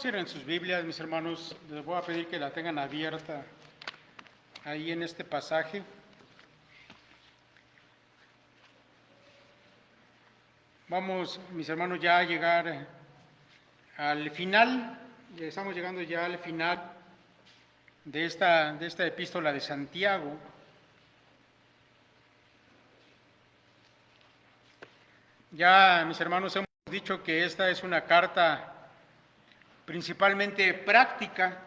cierren sus Biblias, mis hermanos. Les voy a pedir que la tengan abierta ahí en este pasaje. Vamos, mis hermanos, ya a llegar al final. Estamos llegando ya al final de esta epístola de Santiago. Ya, mis hermanos, hemos dicho que esta es una carta principalmente práctica,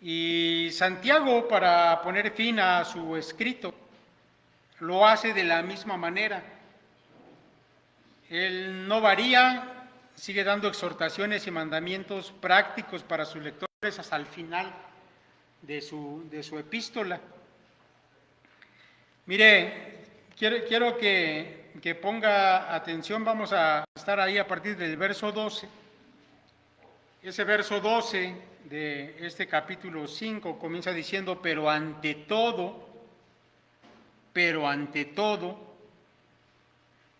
y Santiago, para poner fin a su escrito, lo hace de la misma manera. Él no varía, sigue dando exhortaciones y mandamientos prácticos para sus lectores hasta el final de su epístola. Mire, quiero que ponga atención. Vamos a estar ahí a partir del verso 12. Ese verso 12 de este capítulo 5 comienza diciendo, pero ante todo,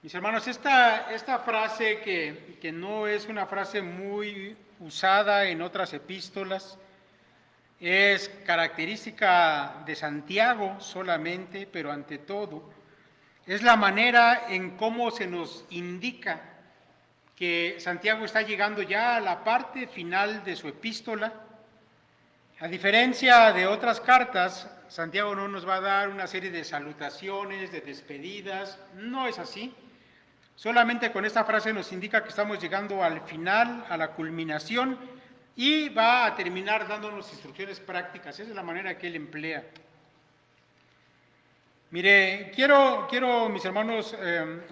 mis hermanos, esta frase que no es una frase muy usada en otras epístolas, es característica de Santiago solamente, pero ante todo, es la manera en cómo se nos indica que Santiago está llegando ya a la parte final de su epístola. A diferencia de otras cartas, Santiago no nos va a dar una serie de salutaciones, de despedidas, no es así. Solamente con esta frase nos indica que estamos llegando al final, a la culminación, y va a terminar dándonos instrucciones prácticas. Esa es la manera que él emplea. Mire, quiero mis hermanos,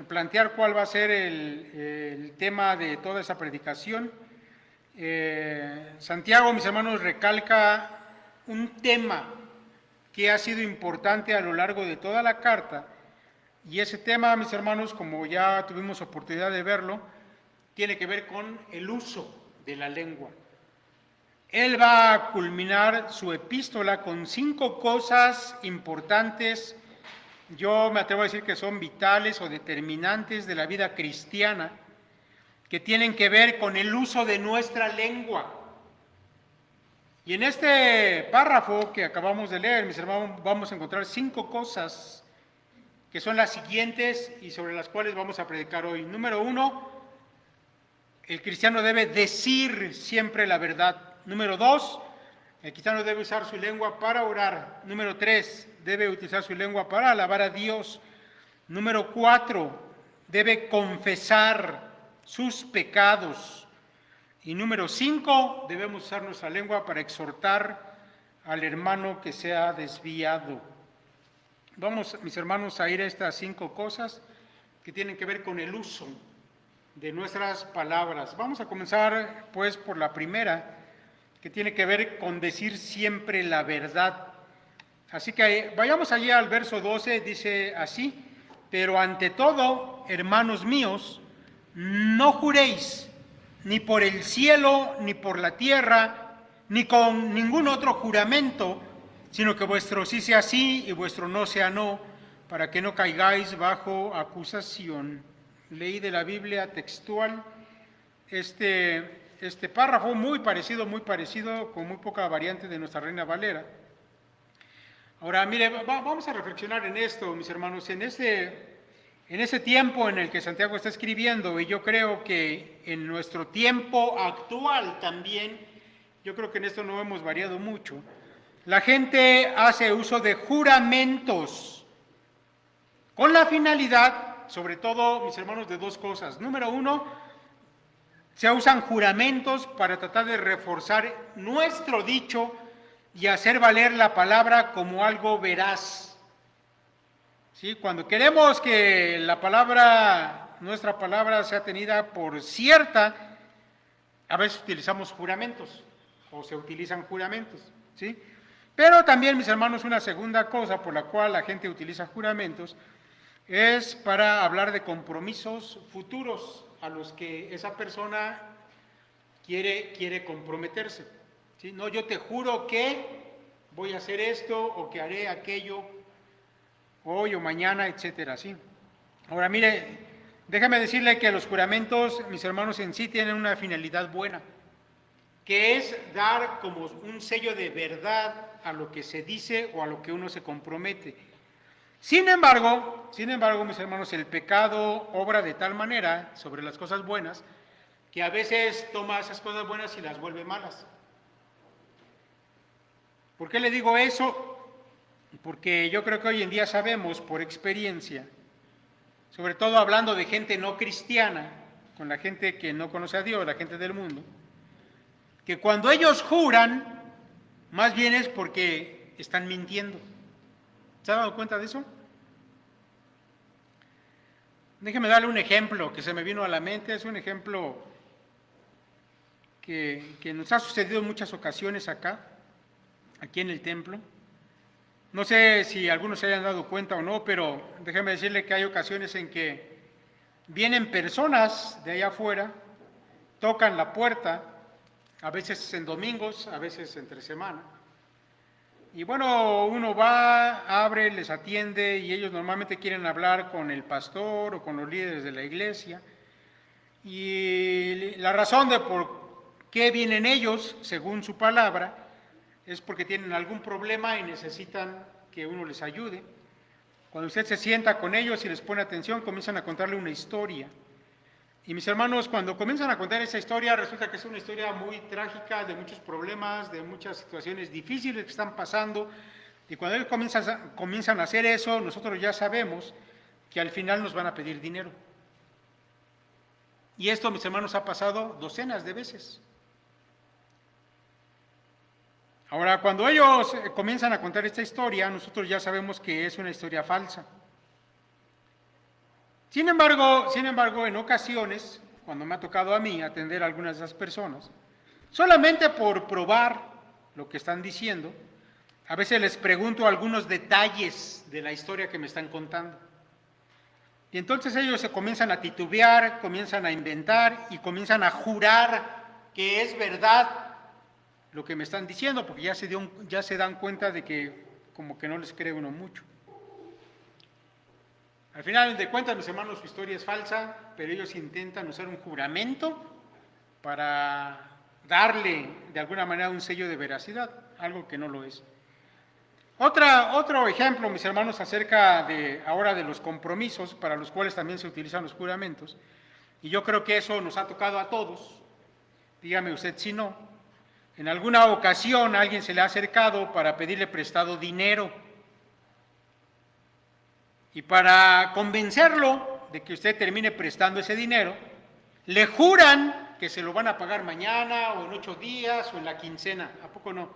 plantear cuál va a ser el tema de toda esa predicación. Santiago, mis hermanos, recalca un tema que ha sido importante a lo largo de toda la carta, y ese tema, mis hermanos, como ya tuvimos oportunidad de verlo, tiene que ver con el uso de la lengua. Él va a culminar su epístola con 5 cosas importantes. Yo me atrevo a decir que son vitales o determinantes de la vida cristiana, que tienen que ver con el uso de nuestra lengua. Y en este párrafo que acabamos de leer, mis hermanos, vamos a encontrar 5 cosas que son las siguientes y sobre las cuales vamos a predicar hoy. Número 1, el cristiano debe decir siempre la verdad. Número 2, el cristiano debe usar su lengua para orar. Número 3, debe utilizar su lengua para alabar a Dios. Número 4, debe confesar sus pecados. Y número 5, debemos usar nuestra lengua para exhortar al hermano que se ha desviado. Vamos, mis hermanos, a ir a estas 5 cosas que tienen que ver con el uso de nuestras palabras. Vamos a comenzar, pues, por la primera, que tiene que ver con decir siempre la verdad. Así que vayamos allí al verso 12, dice así, pero ante todo, hermanos míos, no juréis ni por el cielo, ni por la tierra, ni con ningún otro juramento, sino que vuestro sí sea sí y vuestro no sea no, para que no caigáis bajo acusación. Leí de la Biblia textual este párrafo muy parecido, con muy poca variante de nuestra Reina Valera. Ahora, mire, vamos a reflexionar en esto, mis hermanos, en ese tiempo en el que Santiago está escribiendo, y yo creo que en nuestro tiempo actual también, yo creo que en esto no hemos variado mucho. La gente hace uso de juramentos con la finalidad, sobre todo, mis hermanos, de 2 cosas. Número 1, se usan juramentos para tratar de reforzar nuestro dicho y hacer valer la palabra como algo veraz. ¿Sí? Cuando queremos que nuestra palabra sea tenida por cierta, a veces utilizamos juramentos o se utilizan juramentos, ¿sí? Pero también, mis hermanos, una segunda cosa por la cual la gente utiliza juramentos es para hablar de compromisos futuros a los que esa persona quiere comprometerse. ¿Sí? No, yo te juro que voy a hacer esto o que haré aquello hoy o mañana, etcétera. ¿Sí? Ahora, mire, déjame decirle que los juramentos, mis hermanos, en sí tienen una finalidad buena. que es dar como un sello de verdad a lo que se dice o a lo que uno se compromete. Sin embargo, mis hermanos, el pecado obra de tal manera sobre las cosas buenas que a veces toma esas cosas buenas y las vuelve malas. ¿Por qué le digo eso? Porque yo creo que hoy en día sabemos por experiencia, sobre todo hablando de gente no cristiana, con la gente que no conoce a Dios, la gente del mundo, que cuando ellos juran, más bien es porque están mintiendo. ¿Se ha dado cuenta de eso? Déjeme darle un ejemplo que se me vino a la mente, es un ejemplo que nos ha sucedido en muchas ocasiones acá, aquí en el templo. No sé si algunos se hayan dado cuenta o no, pero déjeme decirle que hay ocasiones en que vienen personas de allá afuera, tocan la puerta, a veces en domingos, a veces entre semana. Y bueno, uno va, abre, les atiende y ellos normalmente quieren hablar con el pastor o con los líderes de la iglesia. Y la razón de por qué vienen ellos, según su palabra, es porque tienen algún problema y necesitan que uno les ayude. Cuando usted se sienta con ellos y les pone atención, comienzan a contarle una historia. Y mis hermanos, cuando comienzan a contar esa historia, resulta que es una historia muy trágica, de muchos problemas, de muchas situaciones difíciles que están pasando. Y cuando ellos comienzan a hacer eso, nosotros ya sabemos que al final nos van a pedir dinero. Y esto, mis hermanos, ha pasado docenas de veces. Ahora, cuando ellos comienzan a contar esta historia, nosotros ya sabemos que es una historia falsa. Sin embargo, en ocasiones, cuando me ha tocado a mí atender a algunas de esas personas, solamente por probar lo que están diciendo, a veces les pregunto algunos detalles de la historia que me están contando. Y entonces ellos se comienzan a titubear, comienzan a inventar y comienzan a jurar que es verdad lo que me están diciendo, porque ya se dan cuenta de que como que no les cree uno mucho. Al final de cuentas, mis hermanos, su historia es falsa, pero ellos intentan usar un juramento para darle de alguna manera un sello de veracidad, algo que no lo es. Otro ejemplo, mis hermanos, acerca de ahora de los compromisos para los cuales también se utilizan los juramentos, y yo creo que eso nos ha tocado a todos, dígame usted si no. En alguna ocasión a alguien se le ha acercado para pedirle prestado dinero y para convencerlo de que usted termine prestando ese dinero, le juran que se lo van a pagar mañana o en 8 días o en la quincena. ¿A poco no?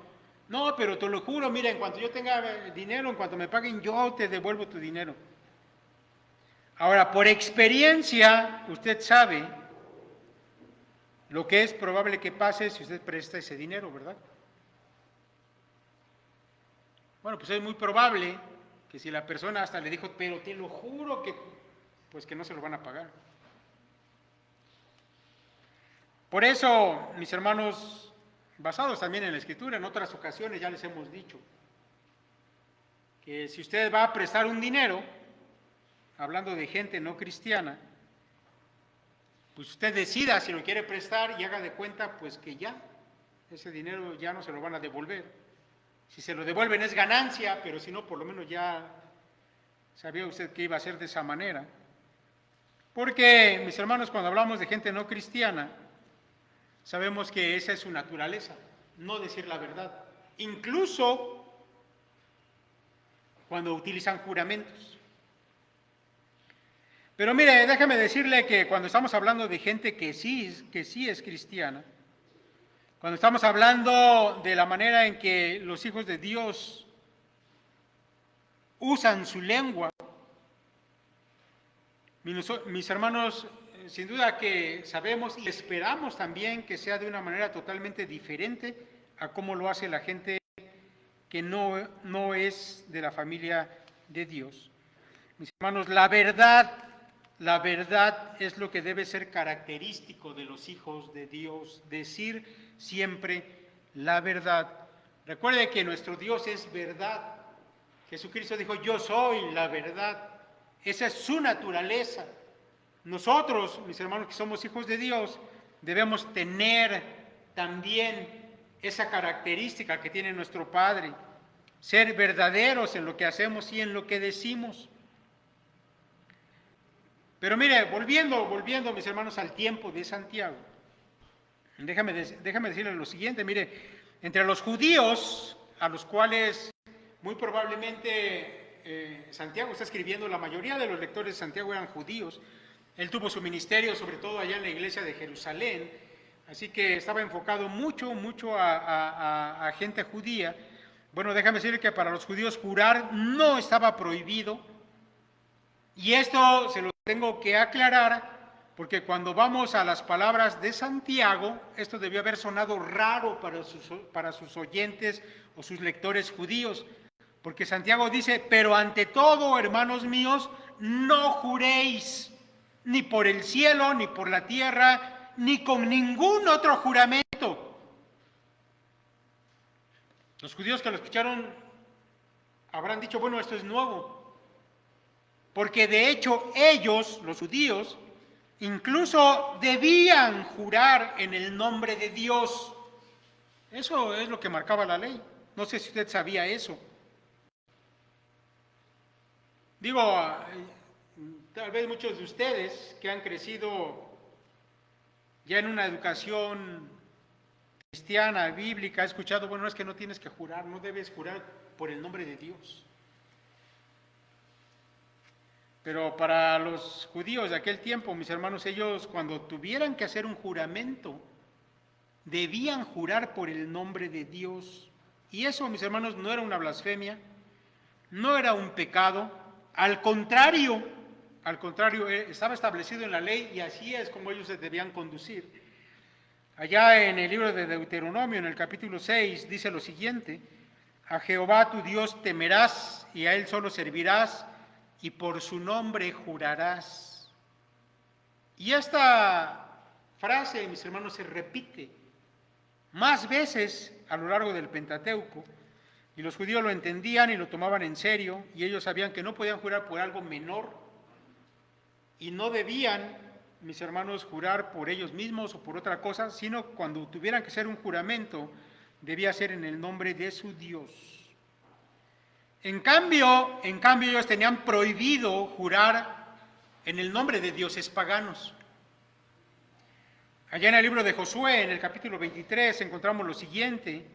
No, pero te lo juro, mira, en cuanto yo tenga dinero, en cuanto me paguen, yo te devuelvo tu dinero. Ahora, por experiencia, usted sabe lo que es probable que pase si usted presta ese dinero, ¿verdad? Bueno, pues es muy probable que si la persona hasta le dijo, pero te lo juro que, pues que no se lo van a pagar. Por eso, mis hermanos, basados también en la Escritura, en otras ocasiones ya les hemos dicho que si usted va a prestar un dinero, hablando de gente no cristiana, pues usted decida si lo quiere prestar y haga de cuenta pues que ya, ese dinero ya no se lo van a devolver. Si se lo devuelven es ganancia, pero si no, por lo menos ya sabía usted que iba a ser de esa manera. Porque, mis hermanos, cuando hablamos de gente no cristiana, sabemos que esa es su naturaleza, no decir la verdad. Incluso cuando utilizan juramentos. Pero mire, déjeme decirle que cuando estamos hablando de gente que sí es cristiana, cuando estamos hablando de la manera en que los hijos de Dios usan su lengua, mis hermanos, sin duda que sabemos y esperamos también que sea de una manera totalmente diferente a cómo lo hace la gente que no es de la familia de Dios. Mis hermanos, la verdad es lo que debe ser característico de los hijos de Dios, decir siempre la verdad. Recuerde que nuestro Dios es verdad. Jesucristo dijo, yo soy la verdad. Esa es su naturaleza. Nosotros, mis hermanos que somos hijos de Dios, debemos tener también esa característica que tiene nuestro Padre, ser verdaderos en lo que hacemos y en lo que decimos. Pero mire, volviendo mis hermanos al tiempo de Santiago, déjame decirles lo siguiente, mire, entre los judíos, a los cuales muy probablemente Santiago está escribiendo, la mayoría de los lectores de Santiago eran judíos. Él tuvo su ministerio, sobre todo allá en la iglesia de Jerusalén, así que estaba enfocado mucho a gente judía. Bueno, déjame decir que para los judíos jurar no estaba prohibido, y esto se lo tengo que aclarar, porque cuando vamos a las palabras de Santiago, esto debió haber sonado raro para sus oyentes o sus lectores judíos, porque Santiago dice, pero ante todo, hermanos míos, no juréis, ni por el cielo, ni por la tierra, ni con ningún otro juramento. Los judíos que lo escucharon habrán dicho, bueno, esto es nuevo, porque de hecho ellos, los judíos, incluso debían jurar en el nombre de Dios. Eso es lo que marcaba la ley. No sé si usted sabía eso. Digo, tal vez muchos de ustedes que han crecido ya en una educación cristiana, bíblica, han escuchado, bueno, es que no tienes que jurar, no debes jurar por el nombre de Dios. Pero para los judíos de aquel tiempo, mis hermanos, ellos cuando tuvieran que hacer un juramento, debían jurar por el nombre de Dios. Y eso, mis hermanos, no era una blasfemia, no era un pecado, al contrario, estaba establecido en la ley y así es como ellos se debían conducir. Allá en el libro de Deuteronomio, en el capítulo 6, dice lo siguiente, a Jehová tu Dios temerás y a él solo servirás, y por su nombre jurarás. Y esta frase, mis hermanos, se repite más veces a lo largo del Pentateuco, y los judíos lo entendían y lo tomaban en serio, y ellos sabían que no podían jurar por algo menor, y no debían, mis hermanos, jurar por ellos mismos o por otra cosa, sino cuando tuvieran que hacer un juramento, debía ser en el nombre de su Dios. En cambio, ellos tenían prohibido jurar en el nombre de dioses paganos. Allá en el libro de Josué, en el capítulo 23, encontramos lo siguiente.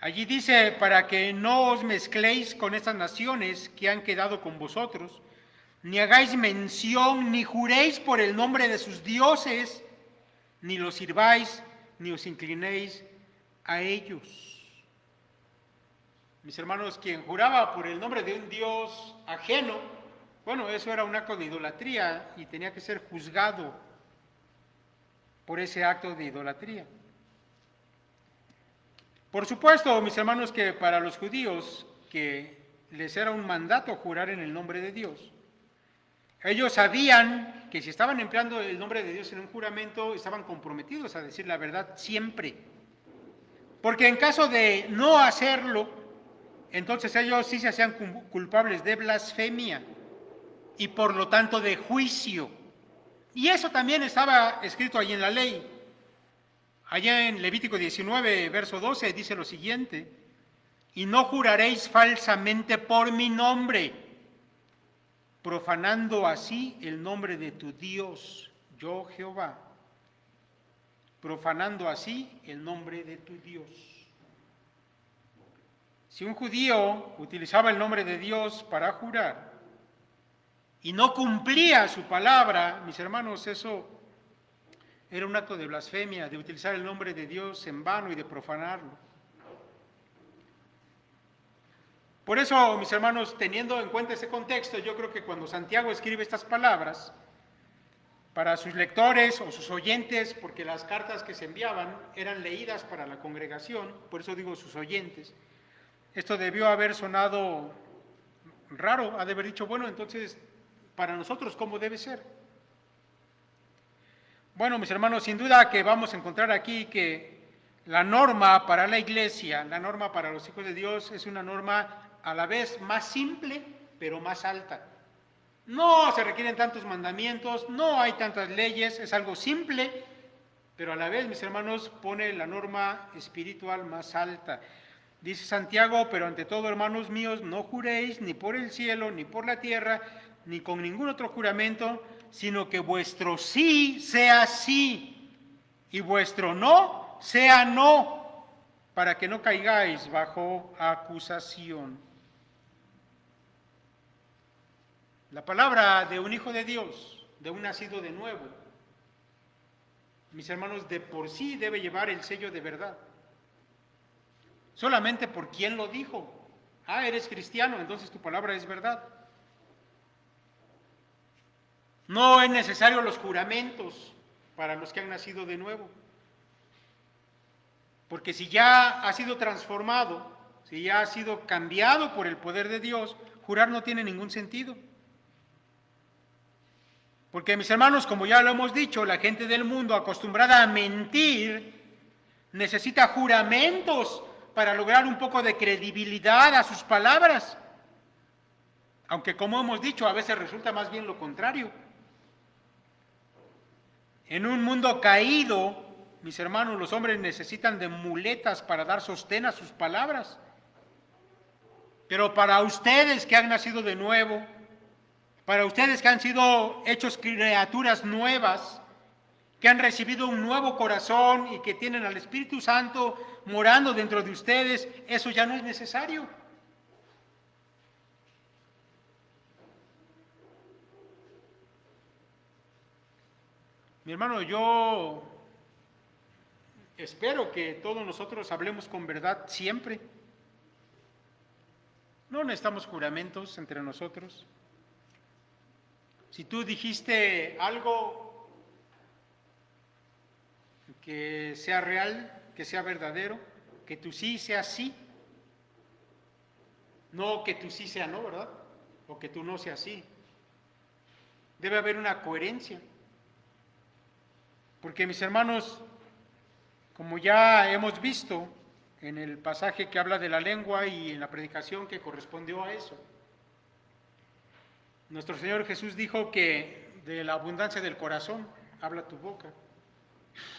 Allí dice, para que no os mezcléis con estas naciones que han quedado con vosotros, ni hagáis mención, ni juréis por el nombre de sus dioses, ni los sirváis, ni os inclinéis a ellos. Mis hermanos, quien juraba por el nombre de un dios ajeno, bueno, eso era un acto de idolatría y tenía que ser juzgado por ese acto de idolatría. Por supuesto, mis hermanos, que para los judíos que les era un mandato jurar en el nombre de Dios, ellos sabían que si estaban empleando el nombre de Dios en un juramento, estaban comprometidos a decir la verdad siempre. Porque en caso de no hacerlo, entonces ellos sí se hacían culpables de blasfemia y por lo tanto de juicio. Y eso también estaba escrito ahí en la ley. Allá en Levítico 19, verso 12, dice lo siguiente, y no juraréis falsamente por mi nombre, profanando así el nombre de tu Dios, yo Jehová, profanando así el nombre de tu Dios. Si un judío utilizaba el nombre de Dios para jurar y no cumplía su palabra, mis hermanos, eso era un acto de blasfemia, de utilizar el nombre de Dios en vano y de profanarlo. Por eso, mis hermanos, teniendo en cuenta ese contexto, yo creo que cuando Santiago escribe estas palabras, para sus lectores o sus oyentes, porque las cartas que se enviaban eran leídas para la congregación, por eso digo sus oyentes, esto debió haber sonado raro, ha de haber dicho, bueno, entonces, para nosotros, ¿cómo debe ser? Bueno, mis hermanos, sin duda que vamos a encontrar aquí que la norma para la iglesia, la norma para los hijos de Dios, es una norma a la vez más simple, pero más alta. No se requieren tantos mandamientos, no hay tantas leyes, es algo simple, pero a la vez, mis hermanos, pone la norma espiritual más alta. Dice Santiago, pero ante todo, hermanos míos, no juréis ni por el cielo, ni por la tierra, ni con ningún otro juramento, sino que vuestro sí sea sí, y vuestro no sea no, para que no caigáis bajo acusación. La palabra de un hijo de Dios, de un nacido de nuevo, mis hermanos, de por sí debe llevar el sello de verdad. Solamente por quien lo dijo. Ah, eres cristiano, entonces tu palabra es verdad. No es necesario los juramentos para los que han nacido de nuevo. Porque si ya ha sido transformado, si ya ha sido cambiado por el poder de Dios, jurar no tiene ningún sentido. Porque, mis hermanos, como ya lo hemos dicho, la gente del mundo acostumbrada a mentir necesita juramentos para lograr un poco de credibilidad a sus palabras. Aunque, como hemos dicho, a veces resulta más bien lo contrario. En un mundo caído, mis hermanos, los hombres necesitan de muletas para dar sostén a sus palabras. Pero para ustedes que han nacido de nuevo, para ustedes que han sido hechos criaturas nuevas, que han recibido un nuevo corazón y que tienen al Espíritu Santo morando dentro de ustedes, eso ya no es necesario. Mi hermano, yo espero que todos nosotros hablemos con verdad siempre. No necesitamos juramentos entre nosotros. Si tú dijiste algo que sea real, que sea verdadero, que tu sí sea sí, no que tu sí sea no, ¿verdad? O que tu no sea sí. Debe haber una coherencia. Porque, mis hermanos, como ya hemos visto en el pasaje que habla de la lengua y en la predicación que correspondió a eso, nuestro Señor Jesús dijo que de la abundancia del corazón habla tu boca.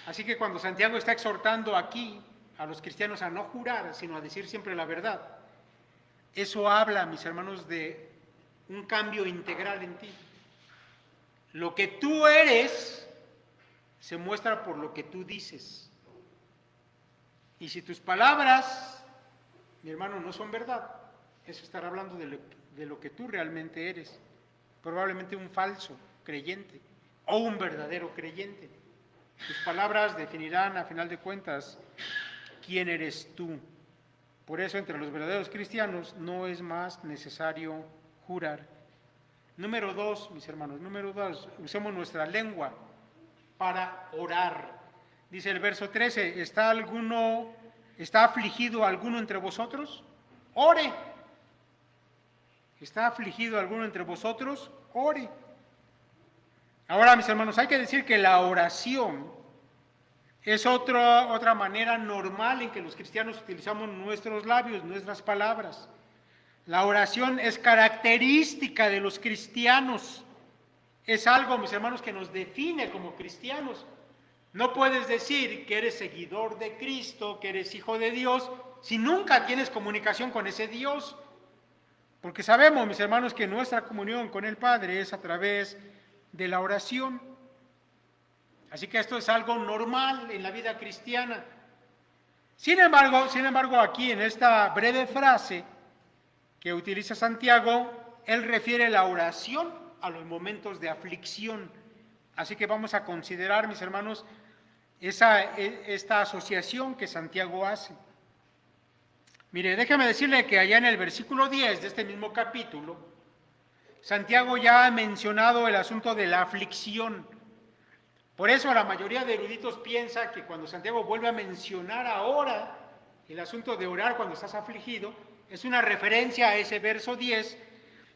Así que cuando Santiago está exhortando aquí a los cristianos a no jurar, sino a decir siempre la verdad, eso habla, mis hermanos, de un cambio integral en ti. Lo que tú eres se muestra por lo que tú dices. Y si tus palabras, mi hermano, no son verdad, eso estará hablando de lo que tú realmente eres. Probablemente un falso creyente o un verdadero creyente. Tus palabras definirán, a final de cuentas, quién eres tú. Por eso, entre los verdaderos cristianos no es más necesario jurar. Número 2, mis hermanos, usemos nuestra lengua para orar. Dice el verso 13, ¿está afligido alguno entre vosotros? Ore. ¿Está afligido alguno entre vosotros? Ore. Ahora, mis hermanos, hay que decir que la oración es otra manera normal en que los cristianos utilizamos nuestros labios, nuestras palabras. La oración es característica de los cristianos. Es algo, mis hermanos, que nos define como cristianos. No puedes decir que eres seguidor de Cristo, que eres hijo de Dios, si nunca tienes comunicación con ese Dios. Porque sabemos, mis hermanos, que nuestra comunión con el Padre es a través de la oración. Así que esto es algo normal en la vida cristiana. Sin embargo, aquí en esta breve frase que utiliza Santiago, él refiere la oración a los momentos de aflicción. Así que vamos a considerar, mis hermanos, esta asociación que Santiago hace. Mire, déjame decirle que allá en el versículo 10 de este mismo capítulo, Santiago ya ha mencionado el asunto de la aflicción. Por eso la mayoría de eruditos piensa que cuando Santiago vuelve a mencionar ahora el asunto de orar cuando estás afligido, es una referencia a ese verso 10,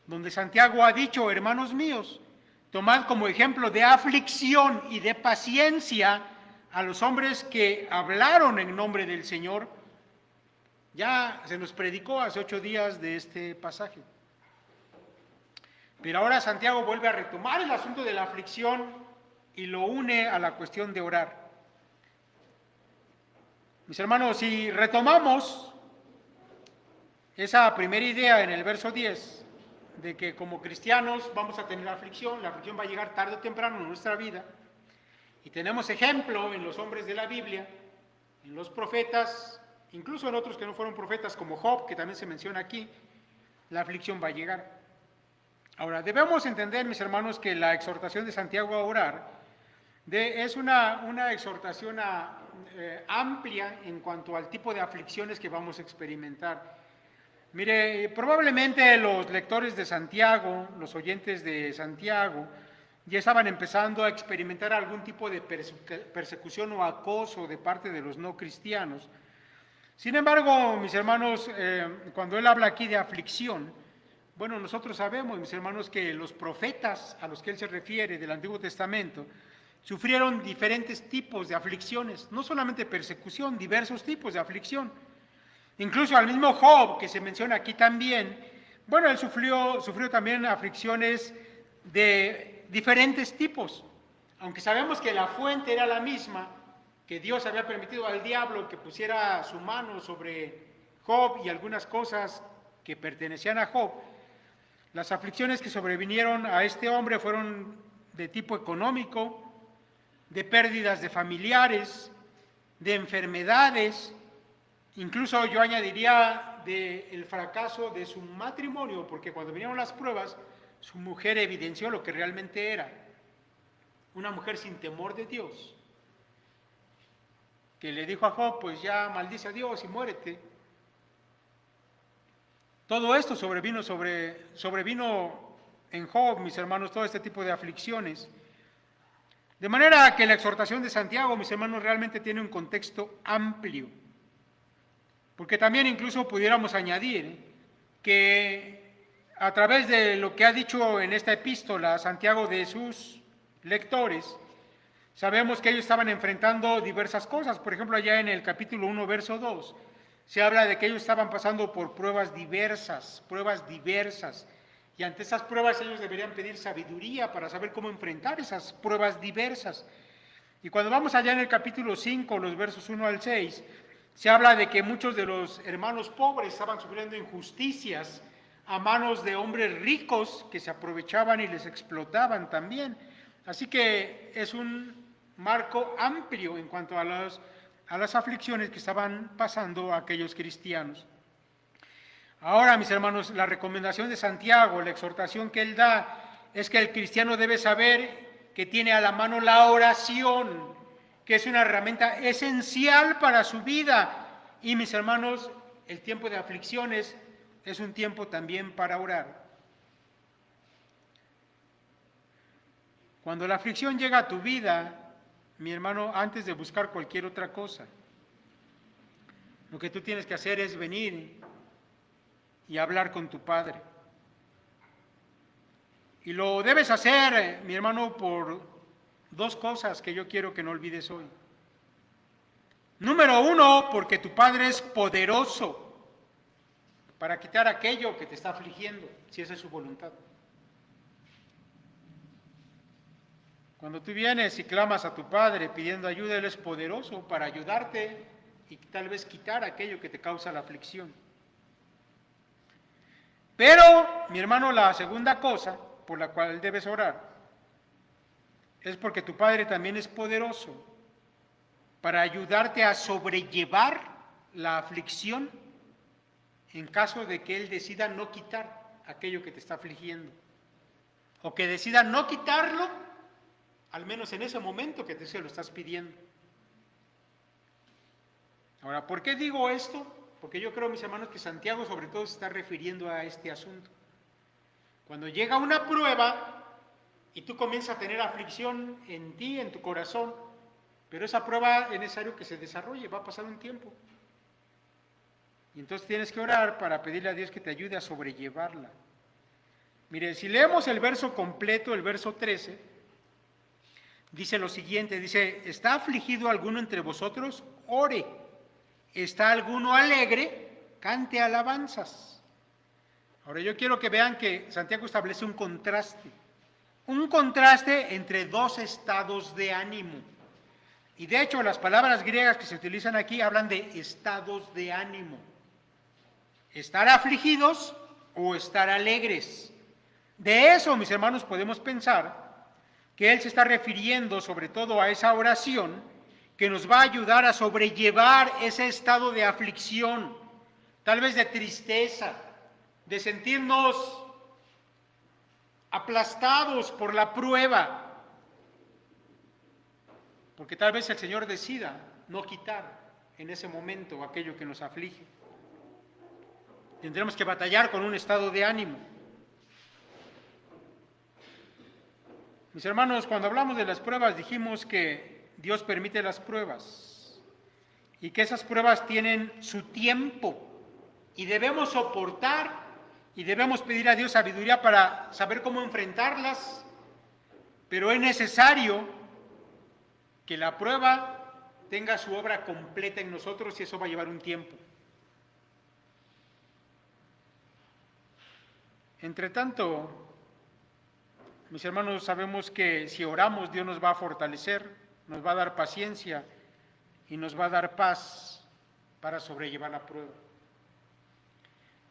donde Santiago ha dicho, hermanos míos, tomad como ejemplo de aflicción y de paciencia a los hombres que hablaron en nombre del Señor. Ya se nos predicó hace 8 días de este pasaje. Pero ahora Santiago vuelve a retomar el asunto de la aflicción y lo une a la cuestión de orar. Mis hermanos, si retomamos esa primera idea en el verso 10, de que como cristianos vamos a tener aflicción, la aflicción va a llegar tarde o temprano en nuestra vida, y tenemos ejemplo en los hombres de la Biblia, en los profetas, incluso en otros que no fueron profetas, como Job, que también se menciona aquí, la aflicción va a llegar. Ahora, debemos entender, mis hermanos, que la exhortación de Santiago a orar es una exhortación amplia en cuanto al tipo de aflicciones que vamos a experimentar. Mire, probablemente los lectores de Santiago, los oyentes de Santiago, ya estaban empezando a experimentar algún tipo de persecución o acoso de parte de los no cristianos. Sin embargo, mis hermanos, cuando él habla aquí de aflicción, bueno, nosotros sabemos, mis hermanos, que los profetas a los que él se refiere del Antiguo Testamento sufrieron diferentes tipos de aflicciones, no solamente persecución, diversos tipos de aflicción. Incluso al mismo Job, que se menciona aquí también, bueno, él sufrió también aflicciones de diferentes tipos, aunque sabemos que la fuente era la misma, que Dios había permitido al diablo que pusiera su mano sobre Job y algunas cosas que pertenecían a Job. Las aflicciones que sobrevinieron a este hombre fueron de tipo económico, de pérdidas de familiares, de enfermedades, incluso yo añadiría del fracaso de su matrimonio, porque cuando vinieron las pruebas, su mujer evidenció lo que realmente era, una mujer sin temor de Dios, que le dijo a Job, pues ya maldice a Dios y muérete. Todo esto sobrevino en Job, mis hermanos, todo este tipo de aflicciones. De manera que la exhortación de Santiago, mis hermanos, realmente tiene un contexto amplio. Porque también incluso pudiéramos añadir que a través de lo que ha dicho en esta epístola Santiago de sus lectores, sabemos que ellos estaban enfrentando diversas cosas. Por ejemplo, allá en el capítulo 1, verso 2, se habla de que ellos estaban pasando por pruebas diversas, y ante esas pruebas ellos deberían pedir sabiduría para saber cómo enfrentar esas pruebas diversas. Y cuando vamos allá en el capítulo 5, los versos 1 al 6, se habla de que muchos de los hermanos pobres estaban sufriendo injusticias a manos de hombres ricos que se aprovechaban y les explotaban también. Así que es un marco amplio en cuanto a las aflicciones que estaban pasando a aquellos cristianos. Ahora, mis hermanos, la recomendación de Santiago, la exhortación que él da, es que el cristiano debe saber que tiene a la mano la oración, que es una herramienta esencial para su vida. Y, mis hermanos, el tiempo de aflicciones es un tiempo también para orar. Cuando la aflicción llega a tu vida, mi hermano, antes de buscar cualquier otra cosa, lo que tú tienes que hacer es venir y hablar con tu Padre. Y lo debes hacer, mi hermano, por dos cosas que yo quiero que no olvides hoy. Número uno, porque tu Padre es poderoso para quitar aquello que te está afligiendo, si esa es su voluntad. Cuando tú vienes y clamas a tu Padre pidiendo ayuda, Él es poderoso para ayudarte y tal vez quitar aquello que te causa la aflicción. Pero, mi hermano, la segunda cosa por la cual debes orar es porque tu Padre también es poderoso para ayudarte a sobrellevar la aflicción en caso de que Él decida no quitar aquello que te está afligiendo, o que decida no quitarlo, al menos en ese momento que te se lo estás pidiendo. Ahora, ¿por qué digo esto? Porque yo creo, mis hermanos, que Santiago sobre todo se está refiriendo a este asunto. Cuando llega una prueba y tú comienzas a tener aflicción en ti, en tu corazón, pero esa prueba es necesario que se desarrolle, va a pasar un tiempo. Y entonces tienes que orar para pedirle a Dios que te ayude a sobrellevarla. Mire, si leemos el verso completo, el verso 13, dice lo siguiente, dice, ¿está afligido alguno entre vosotros? Ore. ¿Está alguno alegre? Cante alabanzas. Ahora yo quiero que vean que Santiago establece un contraste entre dos estados de ánimo. Y de hecho, las palabras griegas que se utilizan aquí hablan de estados de ánimo. Estar afligidos o estar alegres. De eso, mis hermanos, podemos pensar que él se está refiriendo sobre todo a esa oración que nos va a ayudar a sobrellevar ese estado de aflicción, tal vez de tristeza, de sentirnos aplastados por la prueba, porque tal vez el Señor decida no quitar en ese momento aquello que nos aflige. Tendremos que batallar con un estado de ánimo. Mis hermanos, cuando hablamos de las pruebas dijimos que Dios permite las pruebas y que esas pruebas tienen su tiempo y debemos soportar y debemos pedir a Dios sabiduría para saber cómo enfrentarlas, pero es necesario que la prueba tenga su obra completa en nosotros y eso va a llevar un tiempo. Entre tanto, mis hermanos, sabemos que si oramos, Dios nos va a fortalecer, nos va a dar paciencia y nos va a dar paz para sobrellevar la prueba.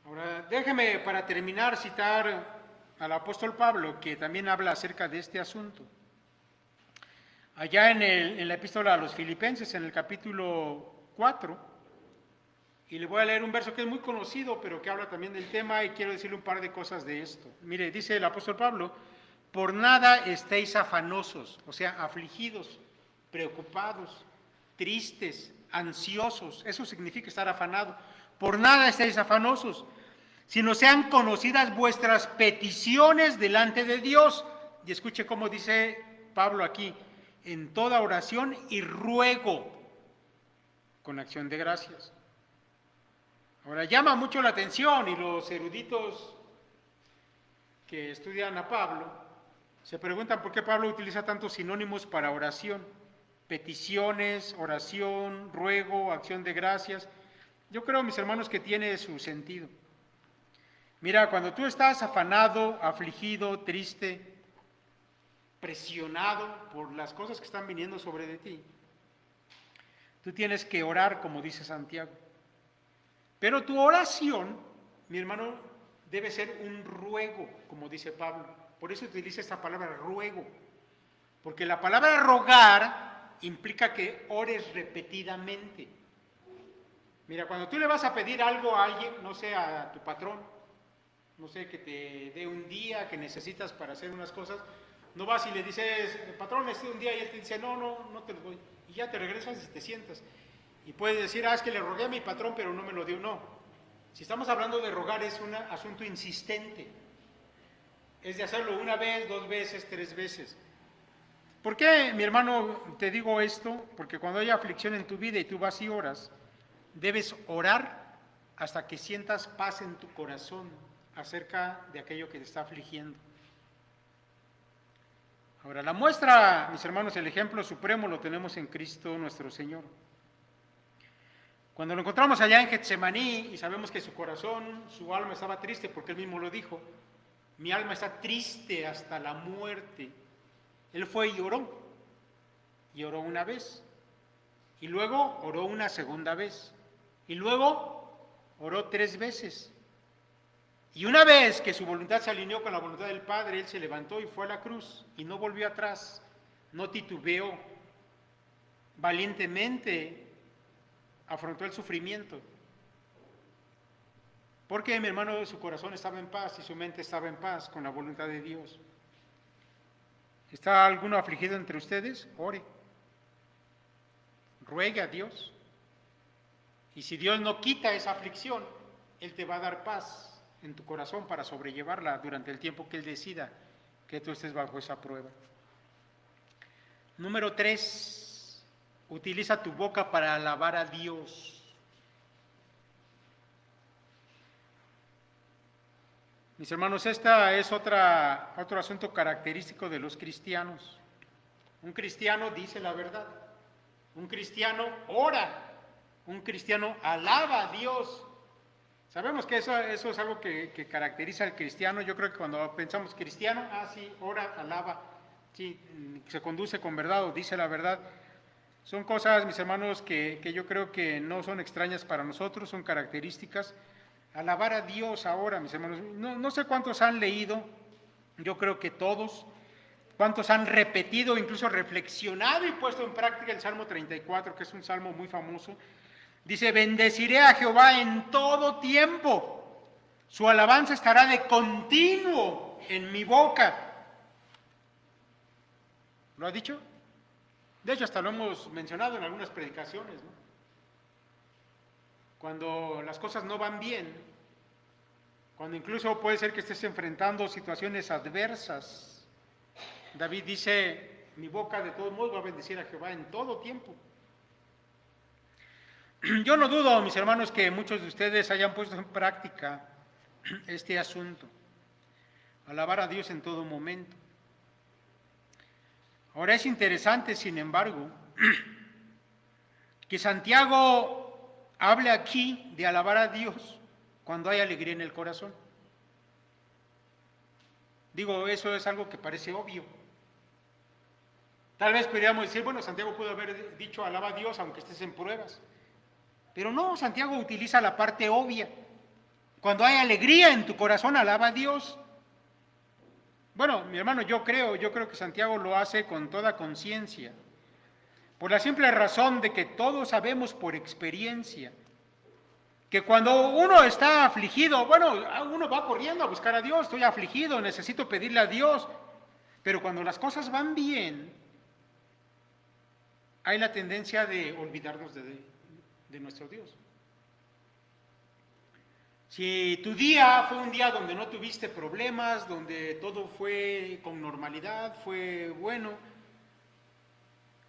Ahora, déjeme para terminar citar al apóstol Pablo, que también habla acerca de este asunto. Allá en la epístola a los Filipenses, en el capítulo 4, y le voy a leer un verso que es muy conocido, pero que habla también del tema, y quiero decirle un par de cosas de esto. Mire, dice el apóstol Pablo: por nada estéis afanosos, o sea, afligidos, preocupados, tristes, ansiosos. Eso significa estar afanado. Por nada estéis afanosos, sino sean conocidas vuestras peticiones delante de Dios. Y escuche cómo dice Pablo aquí: en toda oración y ruego con acción de gracias. Ahora, llama mucho la atención, y los eruditos que estudian a Pablo se preguntan por qué Pablo utiliza tantos sinónimos para oración: peticiones, oración, ruego, acción de gracias. Yo creo, mis hermanos, que tiene su sentido. Mira, cuando tú estás afanado, afligido, triste, presionado por las cosas que están viniendo sobre de ti, tú tienes que orar, como dice Santiago. Pero tu oración, mi hermano, debe ser un ruego, como dice Pablo. Por eso utiliza esta palabra ruego, porque la palabra rogar implica que ores repetidamente. Mira, cuando tú le vas a pedir algo a alguien, no sé, a tu patrón, no sé, que te dé un día que necesitas para hacer unas cosas, no vas y le dices: patrón, necesito un día, y él te dice: no te lo doy, y ya te regresas y te sientas. Y puedes decir: es que le rogué a mi patrón, pero no me lo dio. No. Si estamos hablando de rogar, es un asunto insistente. Es de hacerlo una vez, 2 veces, 3 veces. ¿Por qué, mi hermano, te digo esto? Porque cuando hay aflicción en tu vida y tú vas y oras, debes orar hasta que sientas paz en tu corazón acerca de aquello que te está afligiendo. Ahora, la muestra, mis hermanos, el ejemplo supremo lo tenemos en Cristo nuestro Señor. Cuando lo encontramos allá en Getsemaní y sabemos que su corazón, su alma estaba triste, porque él mismo lo dijo: mi alma está triste hasta la muerte. Él fue y oró una vez, y luego oró una segunda vez, y luego oró 3 veces. Y una vez que su voluntad se alineó con la voluntad del Padre, él se levantó y fue a la cruz, y no volvió atrás, no titubeó, valientemente afrontó el sufrimiento. Porque, mi hermano, su corazón estaba en paz y su mente estaba en paz con la voluntad de Dios. ¿Está alguno afligido entre ustedes? Ore. Ruegue a Dios. Y si Dios no quita esa aflicción, Él te va a dar paz en tu corazón para sobrellevarla durante el tiempo que Él decida que tú estés bajo esa prueba. Número 3. Utiliza tu boca para alabar a Dios. Mis hermanos, esta es otro asunto característico de los cristianos. Un cristiano dice la verdad, un cristiano ora, un cristiano alaba a Dios. Sabemos que eso es algo que caracteriza al cristiano. Yo creo que cuando pensamos cristiano, sí, ora, alaba, sí, se conduce con verdad o dice la verdad. Son cosas, mis hermanos, que yo creo que no son extrañas para nosotros, son características. Alabar a Dios ahora, mis hermanos. No sé cuántos han leído, yo creo que todos, cuántos han repetido, incluso reflexionado y puesto en práctica el Salmo 34, que es un salmo muy famoso. Dice, bendeciré a Jehová en todo tiempo, su alabanza estará de continuo en mi boca. ¿Lo ha dicho? De hecho, hasta lo hemos mencionado en algunas predicaciones, ¿no? Cuando las cosas no van bien, cuando incluso puede ser que estés enfrentando situaciones adversas, David dice, mi boca de todos modos va a bendecir a Jehová en todo tiempo. Yo no dudo, mis hermanos, que muchos de ustedes hayan puesto en práctica este asunto, alabar a Dios en todo momento. Ahora es interesante, sin embargo, que Santiago hable aquí de alabar a Dios cuando hay alegría en el corazón. Digo, eso es algo que parece obvio. Tal vez podríamos decir, bueno, Santiago pudo haber dicho alaba a Dios aunque estés en pruebas. Pero no, Santiago utiliza la parte obvia. Cuando hay alegría en tu corazón, alaba a Dios. Bueno, mi hermano, yo creo que Santiago lo hace con toda conciencia, por la simple razón de que todos sabemos por experiencia que cuando uno está afligido, bueno, uno va corriendo a buscar a Dios, estoy afligido, necesito pedirle a Dios, pero cuando las cosas van bien, hay la tendencia de olvidarnos de nuestro Dios. Si tu día fue un día donde no tuviste problemas, donde todo fue con normalidad, fue bueno,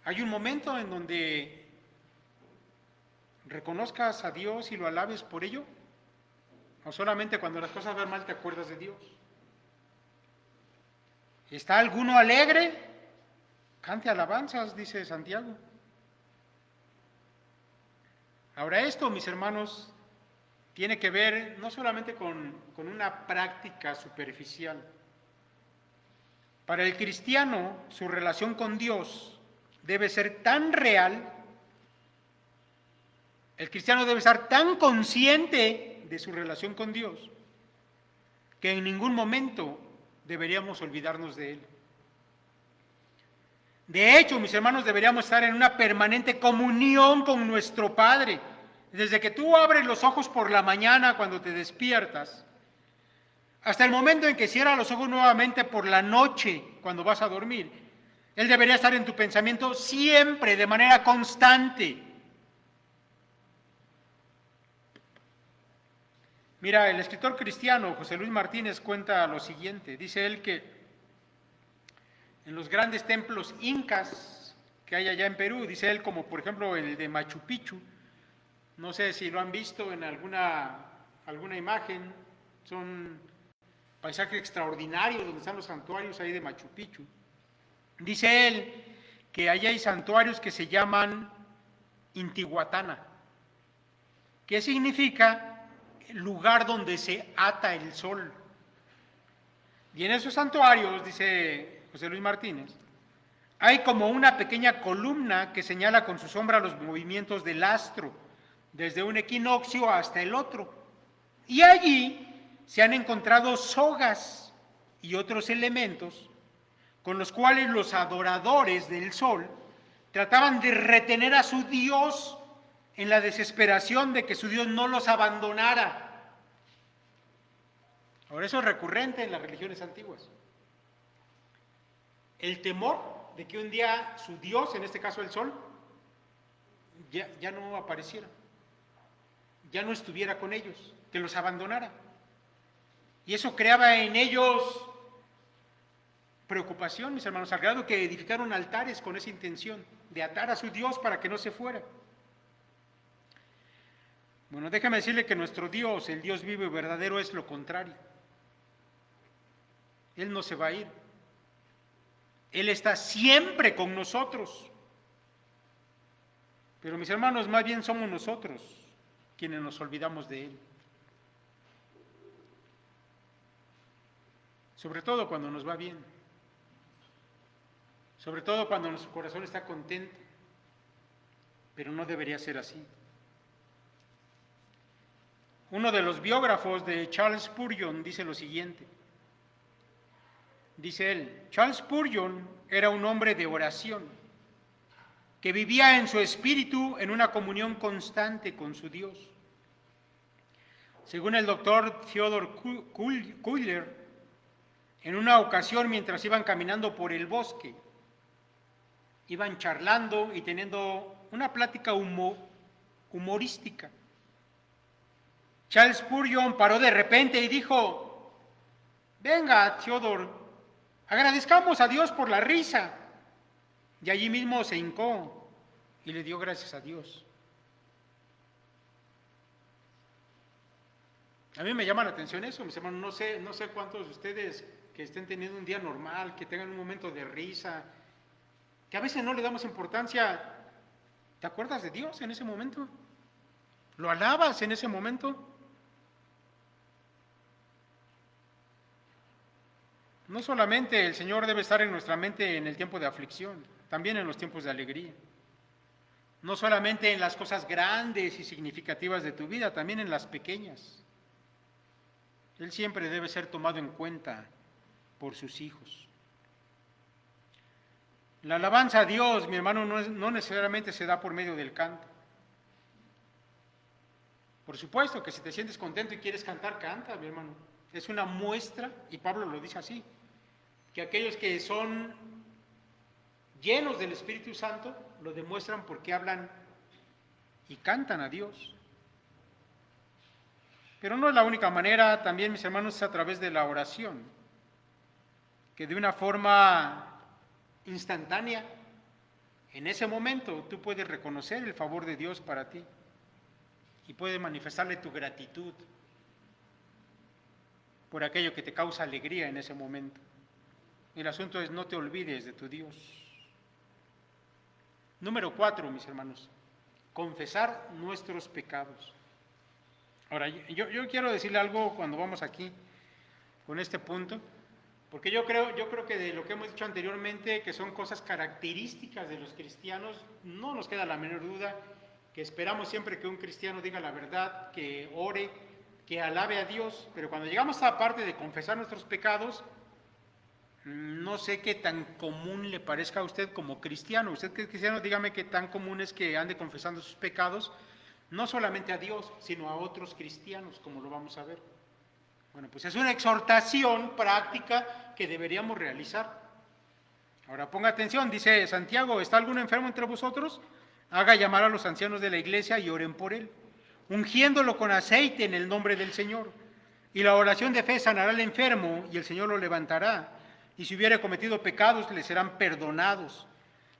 hay un momento en donde reconozcas a Dios y lo alabes por ello, o solamente cuando las cosas van mal te acuerdas de Dios. ¿Está alguno alegre? Cante alabanzas, dice Santiago. Ahora esto, mis hermanos, tiene que ver no solamente con una práctica superficial. Para el cristiano, su relación con Dios debe ser tan real, el cristiano debe estar tan consciente de su relación con Dios, que en ningún momento deberíamos olvidarnos de Él. De hecho, mis hermanos, deberíamos estar en una permanente comunión con nuestro Padre. Desde que tú abres los ojos por la mañana cuando te despiertas, hasta el momento en que cierras los ojos nuevamente por la noche cuando vas a dormir, Él debería estar en tu pensamiento siempre, de manera constante. Mira, el escritor cristiano José Luis Martínez cuenta lo siguiente. Dice él que en los grandes templos incas que hay allá en Perú, dice él, como por ejemplo el de Machu Picchu, no sé si lo han visto en alguna imagen, son paisajes extraordinarios donde están los santuarios ahí de Machu Picchu. Dice él que allá hay santuarios que se llaman Intihuatana, que significa lugar donde se ata el sol. Y en esos santuarios, dice José Luis Martínez, hay como una pequeña columna que señala con su sombra los movimientos del astro, desde un equinoccio hasta el otro. Y allí se han encontrado sogas y otros elementos con los cuales los adoradores del sol trataban de retener a su Dios en la desesperación de que su Dios no los abandonara. Ahora eso es recurrente en las religiones antiguas. El temor de que un día su Dios, en este caso el sol, ya no apareciera, ya no estuviera con ellos, que los abandonara. Y eso creaba en ellos preocupación, mis hermanos, al grado que edificaron altares con esa intención de atar a su Dios para que no se fuera. Bueno, déjame decirle que nuestro Dios, el Dios vivo y verdadero, es lo contrario. Él no se va a ir. Él está siempre con nosotros. Pero mis hermanos, más bien somos nosotros quienes nos olvidamos de Él. Sobre todo cuando nos va bien. Sobre todo cuando nuestro corazón está contento. pero no debería ser así. Uno de los biógrafos de Charles Spurgeon dice lo siguiente. Dice él, Charles Spurgeon era un hombre de oración, que vivía en su espíritu en una comunión constante con su Dios. Según el doctor Theodore Cuyler, en una ocasión mientras iban caminando por el bosque, iban charlando y teniendo una plática humorística. Charles Spurgeon paró de repente y dijo, venga, Theodore, agradezcamos a Dios por la risa. Y allí mismo se hincó y le dio gracias a Dios. A mí me llama la atención eso, mis hermanos. No sé cuántos de ustedes que estén teniendo un día normal, que tengan un momento de risa, que a veces no le damos importancia. ¿Te acuerdas de Dios en ese momento? ¿Lo alabas en ese momento? No solamente el Señor debe estar en nuestra mente en el tiempo de aflicción, también en los tiempos de alegría. No solamente en las cosas grandes y significativas de tu vida, también en las pequeñas. Él siempre debe ser tomado en cuenta por sus hijos. La alabanza a Dios, mi hermano, no necesariamente se da por medio del canto. Por supuesto que si te sientes contento y quieres cantar, canta, mi hermano. Es una muestra, y Pablo lo dice así, que aquellos que son llenos del Espíritu Santo lo demuestran porque hablan y cantan a Dios. Pero no es la única manera, también, mis hermanos, es a través de la oración, que de una forma instantánea, en ese momento tú puedes reconocer el favor de Dios para ti y puedes manifestarle tu gratitud por aquello que te causa alegría en ese momento. El asunto es no te olvides de tu Dios. Número 4, mis hermanos, confesar nuestros pecados. Ahora, yo quiero decirle algo cuando vamos aquí con este punto, porque yo creo que de lo que hemos dicho anteriormente, que son cosas características de los cristianos, no nos queda la menor duda que esperamos siempre que un cristiano diga la verdad, que ore, que alabe a Dios, pero cuando llegamos a la parte de confesar nuestros pecados, no sé qué tan común le parezca a usted como cristiano. Usted que es cristiano, dígame qué tan común es que ande confesando sus pecados, no solamente a Dios, sino a otros cristianos, como lo vamos a ver. Bueno, pues es una exhortación práctica que deberíamos realizar. Ahora ponga atención, dice Santiago, ¿está algún enfermo entre vosotros? Haga llamar a los ancianos de la iglesia y oren por él, ungiéndolo con aceite en el nombre del Señor. Y la oración de fe sanará al enfermo y el Señor lo levantará. Y si hubiere cometido pecados, le serán perdonados.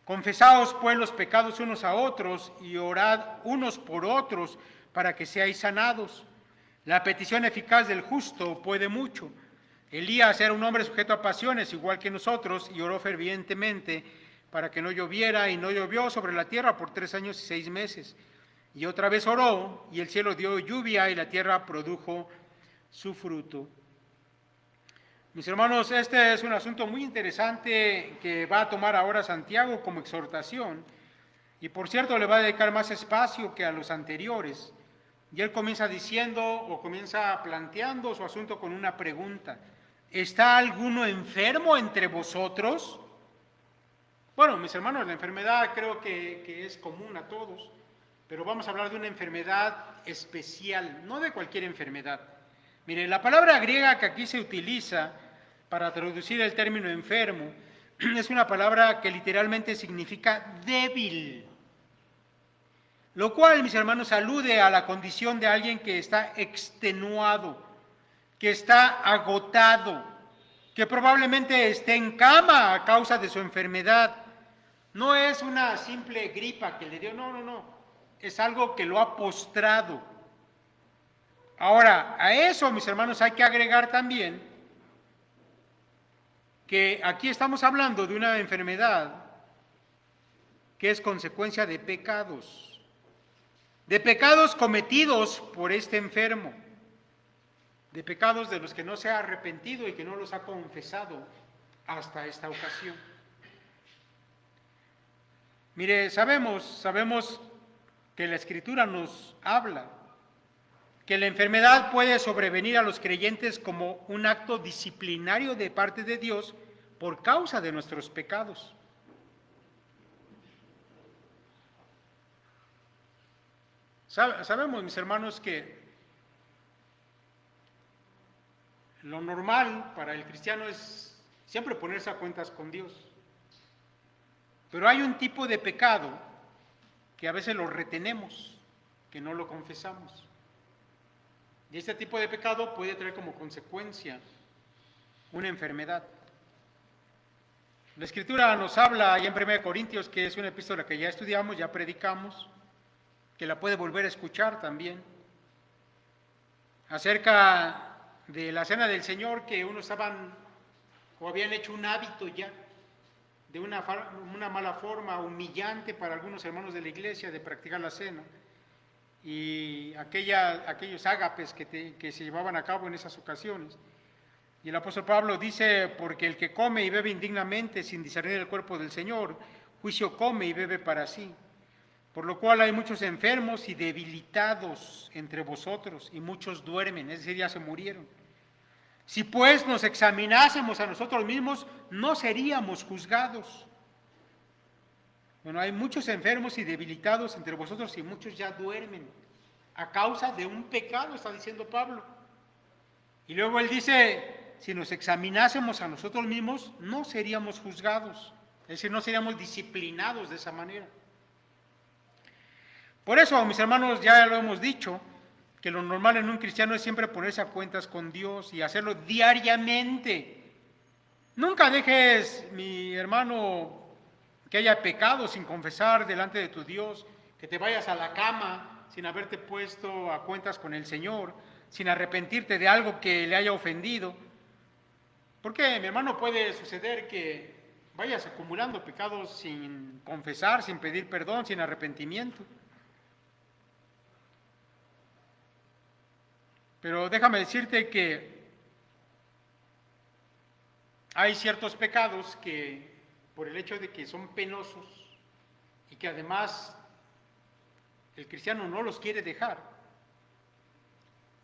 Confesaos pues los pecados unos a otros y orad unos por otros para que seáis sanados. La petición eficaz del justo puede mucho. Elías era un hombre sujeto a pasiones, igual que nosotros, y oró fervientemente para que no lloviera, y no llovió sobre la tierra por 3 años y 6 meses. Y otra vez oró, y el cielo dio lluvia, y la tierra produjo su fruto. Mis hermanos, este es un asunto muy interesante que va a tomar ahora Santiago como exhortación, y por cierto le va a dedicar más espacio que a los anteriores. Y él comienza diciendo o comienza planteando su asunto con una pregunta. ¿Está alguno enfermo entre vosotros? Bueno, mis hermanos, la enfermedad creo que es común a todos, pero vamos a hablar de una enfermedad especial, no de cualquier enfermedad. Mire, la palabra griega que aquí se utiliza para traducir el término enfermo es una palabra que literalmente significa débil. Lo cual, mis hermanos, alude a la condición de alguien que está extenuado, que está agotado, que probablemente esté en cama a causa de su enfermedad. No es una simple gripa que le dio, no. Es algo que lo ha postrado. Ahora, a eso, mis hermanos, hay que agregar también que aquí estamos hablando de una enfermedad que es consecuencia de pecados cometidos por este enfermo, de pecados de los que no se ha arrepentido y que no los ha confesado hasta esta ocasión. Mire, sabemos que la Escritura nos habla, que la enfermedad puede sobrevenir a los creyentes como un acto disciplinario de parte de Dios por causa de nuestros pecados. Sabemos, mis hermanos, que lo normal para el cristiano es siempre ponerse a cuentas con Dios. Pero hay un tipo de pecado que a veces lo retenemos, que no lo confesamos. Y este tipo de pecado puede traer como consecuencia una enfermedad. La Escritura nos habla allá en 1 Corintios, que es una epístola que ya estudiamos, ya predicamos, que la puede volver a escuchar también, acerca de la cena del Señor, que unos estaban o habían hecho un hábito ya, de una mala forma, humillante para algunos hermanos de la iglesia, de practicar la cena, y aquellos ágapes que se llevaban a cabo en esas ocasiones. Y el apóstol Pablo dice, porque el que come y bebe indignamente sin discernir el cuerpo del Señor, juicio come y bebe para sí. Por lo cual hay muchos enfermos y debilitados entre vosotros, y muchos duermen, es decir, ya se murieron. Si pues nos examinásemos a nosotros mismos, no seríamos juzgados. Bueno, hay muchos enfermos y debilitados entre vosotros, y muchos ya duermen, a causa de un pecado, está diciendo Pablo. Y luego él dice, si nos examinásemos a nosotros mismos, no seríamos juzgados, es decir, no seríamos disciplinados de esa manera. Por eso, mis hermanos, ya lo hemos dicho, que lo normal en un cristiano es siempre ponerse a cuentas con Dios y hacerlo diariamente. Nunca dejes, mi hermano, que haya pecado sin confesar delante de tu Dios, que te vayas a la cama sin haberte puesto a cuentas con el Señor, sin arrepentirte de algo que le haya ofendido. Porque, mi hermano, puede suceder que vayas acumulando pecados sin confesar, sin pedir perdón, sin arrepentimiento. Pero déjame decirte que hay ciertos pecados que, por el hecho de que son penosos y que además el cristiano no los quiere dejar,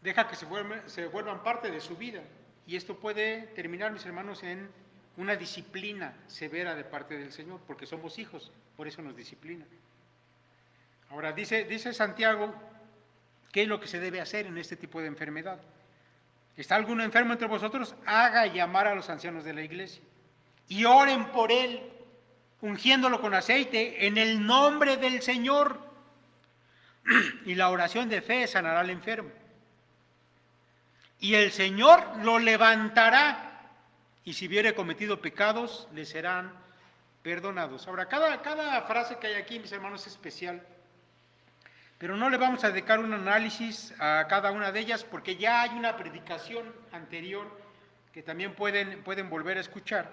deja que se vuelvan parte de su vida. Y esto puede terminar, mis hermanos, en una disciplina severa de parte del Señor, porque somos hijos, por eso nos disciplina. Ahora, dice Santiago, ¿qué es lo que se debe hacer en este tipo de enfermedad? ¿Está alguno enfermo entre vosotros? Haga llamar a los ancianos de la iglesia y oren por él, ungiéndolo con aceite en el nombre del Señor. Y la oración de fe sanará al enfermo. Y el Señor lo levantará, y si hubiere cometido pecados, le serán perdonados. Ahora, cada frase que hay aquí, mis hermanos, es especial. Pero no le vamos a dedicar un análisis a cada una de ellas, porque ya hay una predicación anterior que también pueden volver a escuchar,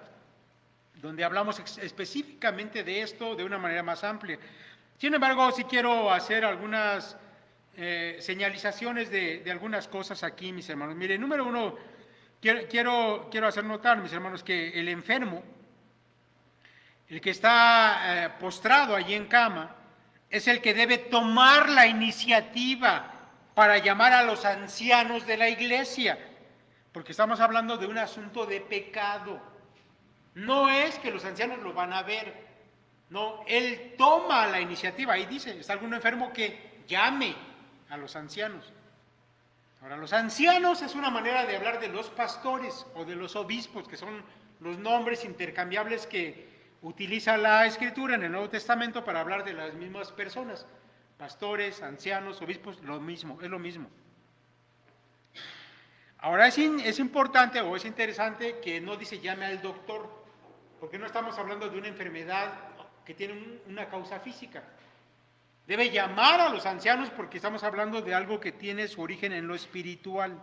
donde hablamos específicamente de esto de una manera más amplia. Sin embargo, sí quiero hacer algunas señalizaciones de algunas cosas aquí, mis hermanos. Mire, número uno, quiero hacer notar, mis hermanos, que el enfermo, el que está postrado allí en cama, es el que debe tomar la iniciativa para llamar a los ancianos de la iglesia, porque estamos hablando de un asunto de pecado. No es que los ancianos lo van a ver, no, él toma la iniciativa. Ahí dice, está algún enfermo que llame a los ancianos. Ahora, los ancianos es una manera de hablar de los pastores o de los obispos, que son los nombres intercambiables que utiliza la Escritura en el Nuevo Testamento para hablar de las mismas personas. Pastores, ancianos, obispos, lo mismo, es lo mismo. Ahora es importante o es interesante que no dice llame al doctor, porque no estamos hablando de una enfermedad que tiene una causa física. Debe llamar a los ancianos porque estamos hablando de algo que tiene su origen en lo espiritual.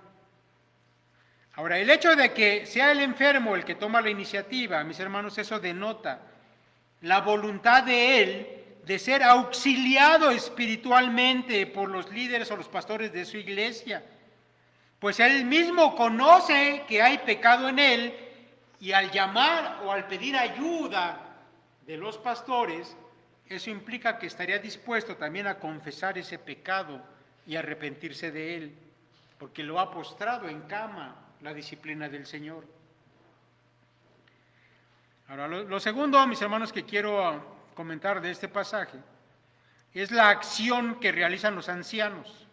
Ahora, el hecho de que sea el enfermo el que toma la iniciativa, mis hermanos, eso denota la voluntad de él de ser auxiliado espiritualmente por los líderes o los pastores de su iglesia, pues él mismo conoce que hay pecado en él, y al llamar o al pedir ayuda de los pastores, eso implica que estaría dispuesto también a confesar ese pecado y arrepentirse de él, porque lo ha postrado en cama la disciplina del Señor. Ahora, lo segundo, mis hermanos, que quiero comentar de este pasaje es la acción que realizan los ancianos.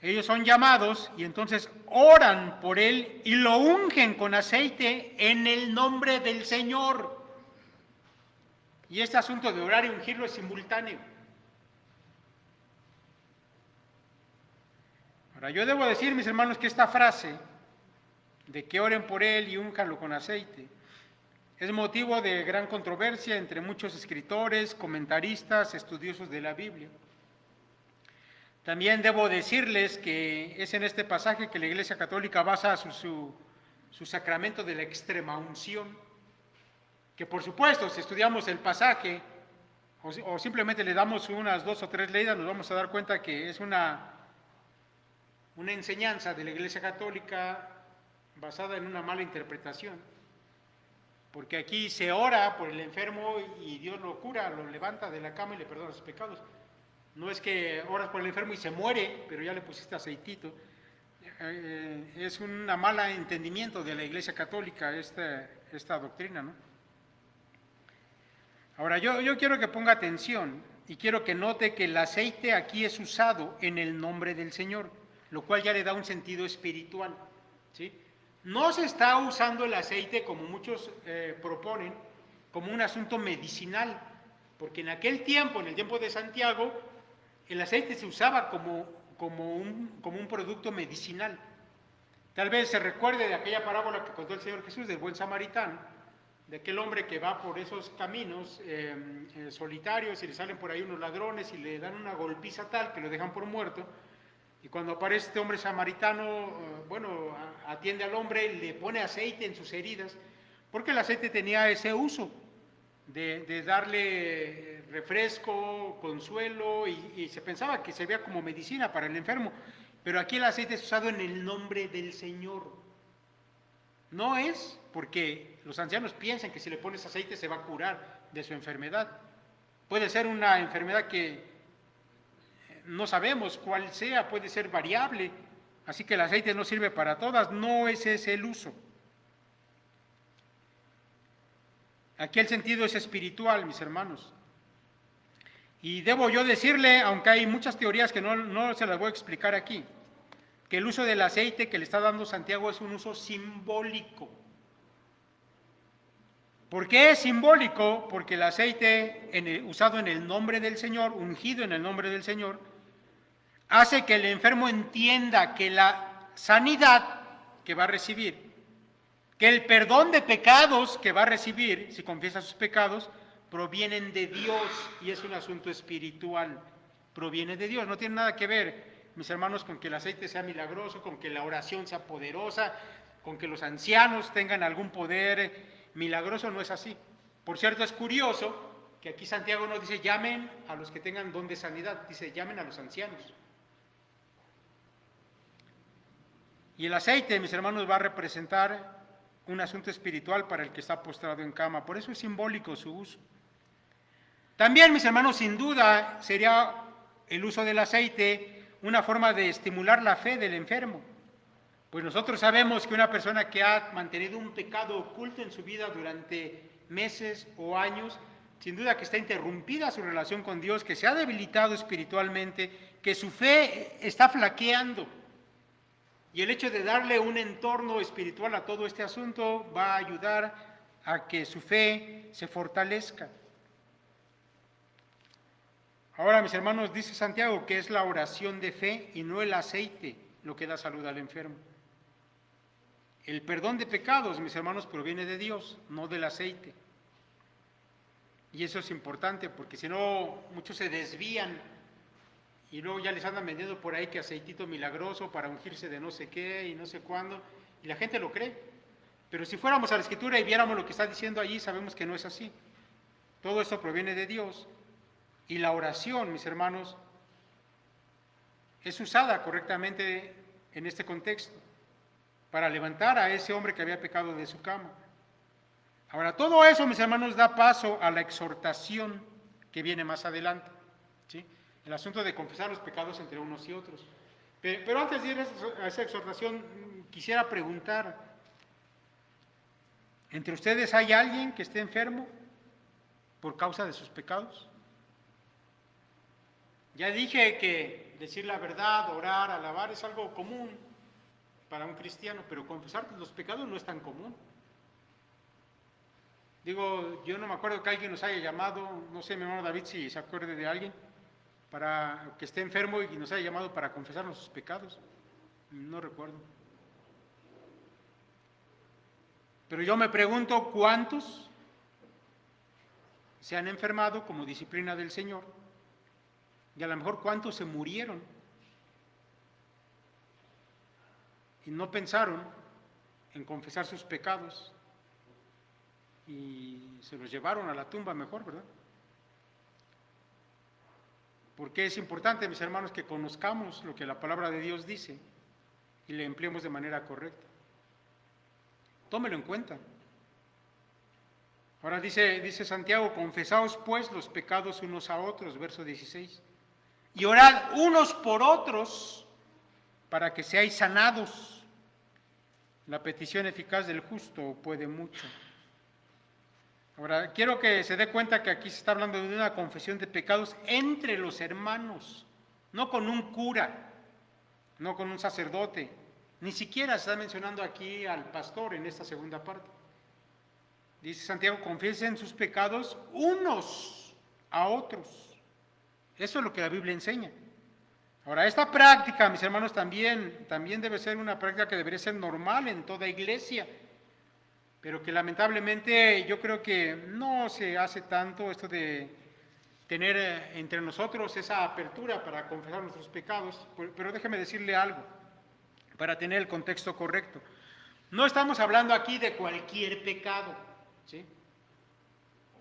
Ellos son llamados y entonces oran por él y lo ungen con aceite en el nombre del Señor. Y este asunto de orar y ungirlo es simultáneo. Ahora, yo debo decir, mis hermanos, que esta frase de que oren por él y únjanlo con aceite es motivo de gran controversia entre muchos escritores, comentaristas, estudiosos de la Biblia. También debo decirles que es en este pasaje que la Iglesia Católica basa su sacramento de la extrema unción, que por supuesto, si estudiamos el pasaje o simplemente le damos unas 2 o 3 leídas, nos vamos a dar cuenta que es una enseñanza de la Iglesia Católica basada en una mala interpretación, porque aquí se ora por el enfermo y Dios lo cura, lo levanta de la cama y le perdona sus pecados. No es que oras por el enfermo y se muere, pero ya le pusiste aceitito. Es un mal entendimiento de la Iglesia Católica esta doctrina, ¿no? Ahora, yo quiero que ponga atención y quiero que note que el aceite aquí es usado en el nombre del Señor, lo cual ya le da un sentido espiritual, ¿sí? No se está usando el aceite, como muchos proponen, como un asunto medicinal, porque en aquel tiempo, en el tiempo de Santiago, el aceite se usaba como un producto medicinal. Tal vez se recuerde de aquella parábola que contó el Señor Jesús del buen samaritano, de aquel hombre que va por esos caminos solitarios y le salen por ahí unos ladrones y le dan una golpiza tal que lo dejan por muerto. Y cuando aparece este hombre samaritano, atiende al hombre, le pone aceite en sus heridas, porque el aceite tenía ese uso de darle refresco, consuelo, y se pensaba que servía como medicina para el enfermo. Pero aquí el aceite es usado en el nombre del Señor. No es porque los ancianos piensan que si le pones aceite se va a curar de su enfermedad. Puede ser una enfermedad que no sabemos cuál sea, puede ser variable, así que el aceite no sirve para todas, no ese es el uso. Aquí el sentido es espiritual, mis hermanos. Y debo yo decirle, aunque hay muchas teorías que no se las voy a explicar aquí, que el uso del aceite que le está dando Santiago es un uso simbólico. ¿Por qué es simbólico? Porque el aceite usado en el nombre del Señor, ungido en el nombre del Señor, hace que el enfermo entienda que la sanidad que va a recibir, que el perdón de pecados que va a recibir, si confiesa sus pecados, provienen de Dios y es un asunto espiritual, proviene de Dios, no tiene nada que ver, mis hermanos, con que el aceite sea milagroso, con que la oración sea poderosa, con que los ancianos tengan algún poder milagroso, no es así. Por cierto, es curioso que aquí Santiago no dice llamen a los que tengan don de sanidad, dice llamen a los ancianos. Y el aceite, mis hermanos, va a representar un asunto espiritual para el que está postrado en cama, por eso es simbólico su uso. También, mis hermanos, sin duda sería el uso del aceite una forma de estimular la fe del enfermo, pues nosotros sabemos que una persona que ha mantenido un pecado oculto en su vida durante meses o años, sin duda que está interrumpida su relación con Dios, que se ha debilitado espiritualmente, que su fe está flaqueando. Y el hecho de darle un entorno espiritual a todo este asunto va a ayudar a que su fe se fortalezca. Ahora, mis hermanos, dice Santiago que es la oración de fe y no el aceite lo que da salud al enfermo. El perdón de pecados, mis hermanos, proviene de Dios, no del aceite. Y eso es importante porque si no, muchos se desvían y luego ya les andan vendiendo por ahí que aceitito milagroso para ungirse de no sé qué y no sé cuándo, y la gente lo cree. Pero si fuéramos a la Escritura y viéramos lo que está diciendo allí, sabemos que no es así. Todo esto proviene de Dios. Y la oración, mis hermanos, es usada correctamente en este contexto para levantar a ese hombre que había pecado de su cama. Ahora, todo eso, mis hermanos, da paso a la exhortación que viene más adelante, ¿sí? El asunto de confesar los pecados entre unos y otros. Pero antes de ir a esa exhortación, quisiera preguntar, ¿entre ustedes hay alguien que esté enfermo por causa de sus pecados? Ya dije que decir la verdad, orar, alabar es algo común para un cristiano, pero confesar los pecados no es tan común. Digo, yo no me acuerdo que alguien nos haya llamado, no sé, mi hermano David, si se acuerde de alguien, para que esté enfermo y nos haya llamado para confesarnos sus pecados. No recuerdo. Pero yo me pregunto, ¿cuántos se han enfermado como disciplina del Señor? Y a lo mejor cuántos se murieron y no pensaron en confesar sus pecados y se los llevaron a la tumba mejor, ¿verdad? Porque es importante, mis hermanos, que conozcamos lo que la palabra de Dios dice y le empleemos de manera correcta. Tómelo en cuenta. Ahora dice Santiago, confesaos pues los pecados unos a otros, verso 16, y orad unos por otros para que seáis sanados. La petición eficaz del justo puede mucho. Ahora, quiero que se dé cuenta que aquí se está hablando de una confesión de pecados entre los hermanos, no con un cura, no con un sacerdote, ni siquiera se está mencionando aquí al pastor en esta segunda parte. Dice Santiago, confiesen sus pecados unos a otros. Eso es lo que la Biblia enseña. Ahora, esta práctica, mis hermanos, también debe ser una práctica que debería ser normal en toda iglesia, pero que lamentablemente yo creo que no se hace tanto esto de tener entre nosotros esa apertura para confesar nuestros pecados. Pero déjeme decirle algo, para tener el contexto correcto. No estamos hablando aquí de cualquier pecado, ¿sí?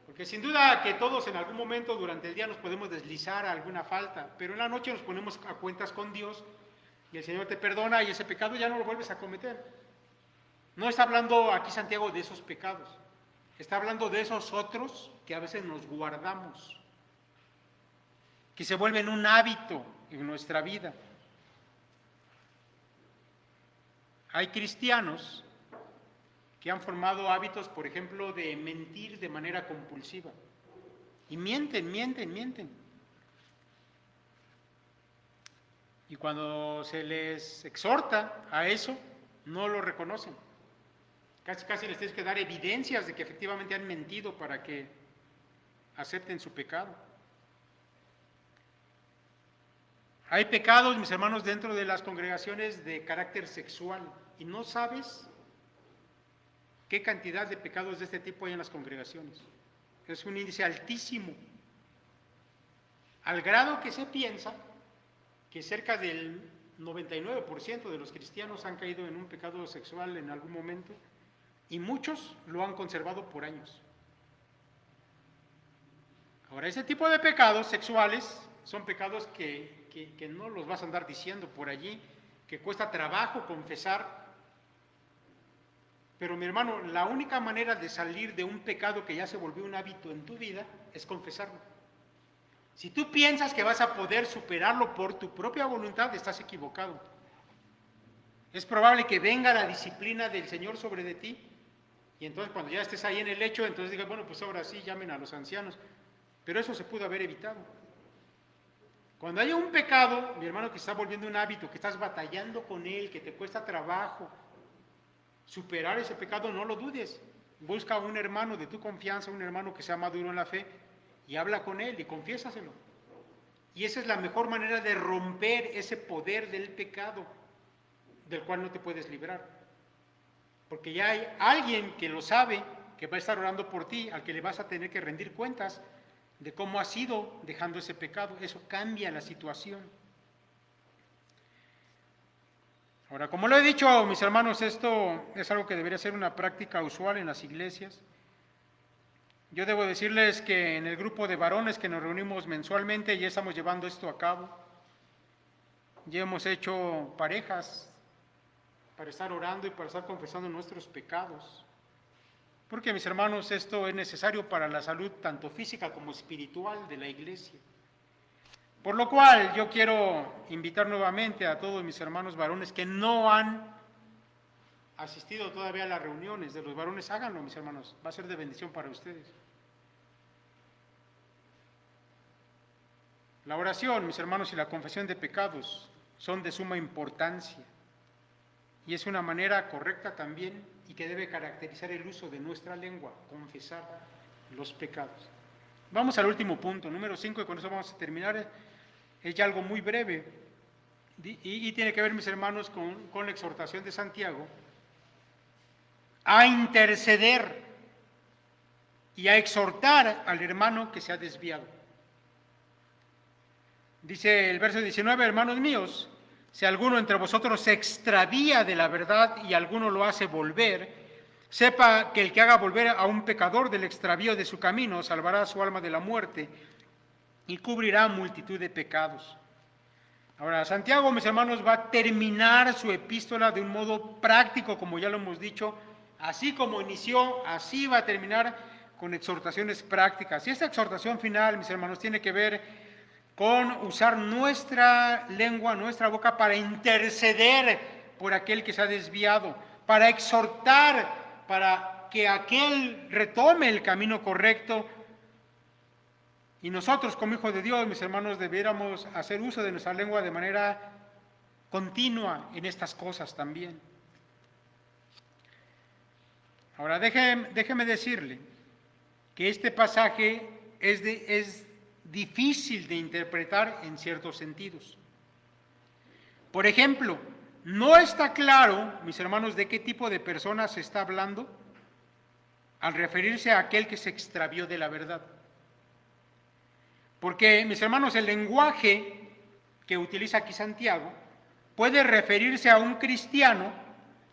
Porque sin duda que todos en algún momento durante el día nos podemos deslizar a alguna falta, pero en la noche nos ponemos a cuentas con Dios y el Señor te perdona y ese pecado ya no lo vuelves a cometer. No está hablando aquí Santiago de esos pecados, está hablando de esos otros que a veces nos guardamos, que se vuelven un hábito en nuestra vida. Hay cristianos que han formado hábitos, por ejemplo, de mentir de manera compulsiva. Y mienten. Y cuando se les exhorta a eso, no lo reconocen. Casi les tienes que dar evidencias de que efectivamente han mentido para que acepten su pecado. Hay pecados, mis hermanos, dentro de las congregaciones de carácter sexual y no sabes qué cantidad de pecados de este tipo hay en las congregaciones. Es un índice altísimo, al grado que se piensa que cerca del 99% de los cristianos han caído en un pecado sexual en algún momento y muchos lo han conservado por años. Ahora, ese tipo de pecados sexuales son pecados que no los vas a andar diciendo por allí, que cuesta trabajo confesar. Pero mi hermano, la única manera de salir de un pecado que ya se volvió un hábito en tu vida es confesarlo. Si tú piensas que vas a poder superarlo por tu propia voluntad, estás equivocado. Es probable que venga la disciplina del Señor sobre de ti y entonces cuando ya estés ahí en el lecho, entonces digas, bueno, pues ahora sí, llamen a los ancianos. Pero eso se pudo haber evitado. Cuando haya un pecado, mi hermano, que está volviendo un hábito, que estás batallando con él, que te cuesta trabajo superar ese pecado, no lo dudes. Busca a un hermano de tu confianza, un hermano que sea maduro en la fe, y habla con él y confiésaselo. Y esa es la mejor manera de romper ese poder del pecado, del cual no te puedes librar. Porque ya hay alguien que lo sabe, que va a estar orando por ti, al que le vas a tener que rendir cuentas de cómo has ido dejando ese pecado. Eso cambia la situación. Ahora, como lo he dicho, mis hermanos, esto es algo que debería ser una práctica usual en las iglesias. Yo debo decirles que en el grupo de varones que nos reunimos mensualmente ya estamos llevando esto a cabo. Ya hemos hecho parejas para estar orando y para estar confesando nuestros pecados. porque mis hermanos, esto es necesario para la salud tanto física como espiritual de la iglesia. Por lo cual yo quiero invitar nuevamente a todos mis hermanos varones que no han asistido todavía a las reuniones de los varones, háganlo, mis hermanos, va a ser de bendición para ustedes. La oración, mis hermanos, y la confesión de pecados son de suma importancia y es una manera correcta también y que debe caracterizar el uso de nuestra lengua, confesar los pecados. Vamos al último punto, número 5, y con eso vamos a terminar. Es ya algo muy breve y tiene que ver, mis hermanos, con la exhortación de Santiago a interceder y a exhortar al hermano que se ha desviado. Dice el verso 19, hermanos míos, si alguno entre vosotros se extravía de la verdad y alguno lo hace volver, sepa que el que haga volver a un pecador del extravío de su camino salvará su alma de la muerte y cubrirá multitud de pecados. Ahora, Santiago, mis hermanos, va a terminar su epístola de un modo práctico, como ya lo hemos dicho, así como inició, así va a terminar con exhortaciones prácticas. Y esta exhortación final, mis hermanos, tiene que ver con usar nuestra lengua, nuestra boca para interceder por aquel que se ha desviado, para exhortar, para que aquel retome el camino correcto. Y nosotros, como hijos de Dios, mis hermanos, debiéramos hacer uso de nuestra lengua de manera continua en estas cosas también. Ahora, déjeme decirle que este pasaje es difícil de interpretar en ciertos sentidos. Por ejemplo, no está claro, mis hermanos, de qué tipo de personas se está hablando al referirse a aquel que se extravió de la verdad. Porque, mis hermanos, el lenguaje que utiliza aquí Santiago puede referirse a un cristiano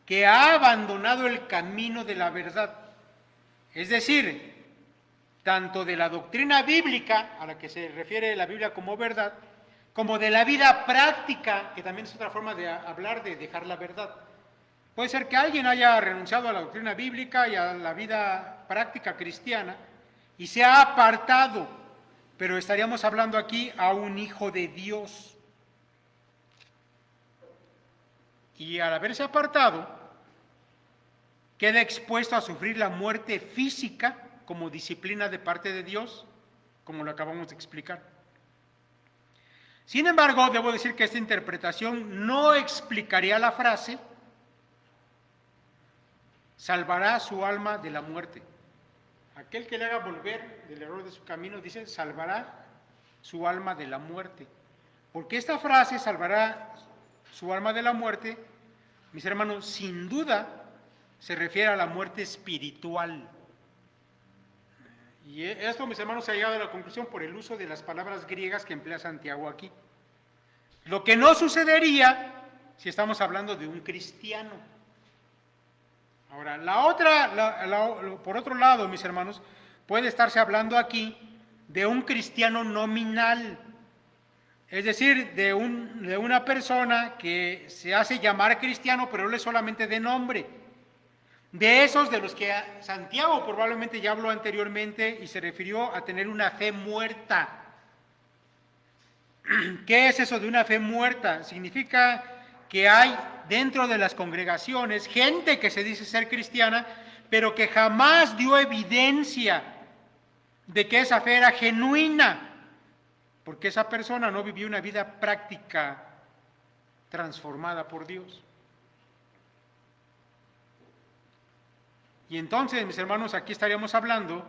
que ha abandonado el camino de la verdad. Es decir, tanto de la doctrina bíblica, a la que se refiere la Biblia como verdad, como de la vida práctica, que también es otra forma de hablar de dejar la verdad. Puede ser que alguien haya renunciado a la doctrina bíblica y a la vida práctica cristiana y se ha apartado, pero estaríamos hablando aquí a un hijo de Dios. Y al haberse apartado, queda expuesto a sufrir la muerte física como disciplina de parte de Dios, como lo acabamos de explicar. Sin embargo, debo decir que esta interpretación no explicaría la frase salvará su alma de la muerte. Aquel que le haga volver del error de su camino, dice, salvará su alma de la muerte. Porque esta frase, salvará su alma de la muerte, mis hermanos, sin duda se refiere a la muerte espiritual. Y esto, mis hermanos, se ha llegado a la conclusión por el uso de las palabras griegas que emplea Santiago aquí. Lo que no sucedería si estamos hablando de un cristiano. Ahora, por otro lado, mis hermanos, puede estarse hablando aquí de un cristiano nominal, es decir, de una persona que se hace llamar cristiano, pero él es solamente de nombre. De esos de los que Santiago probablemente ya habló anteriormente y se refirió a tener una fe muerta. ¿Qué es eso de una fe muerta? Significa que hay dentro de las congregaciones gente que se dice ser cristiana, pero que jamás dio evidencia de que esa fe era genuina, porque esa persona no vivió una vida práctica transformada por Dios. Y entonces, mis hermanos, aquí estaríamos hablando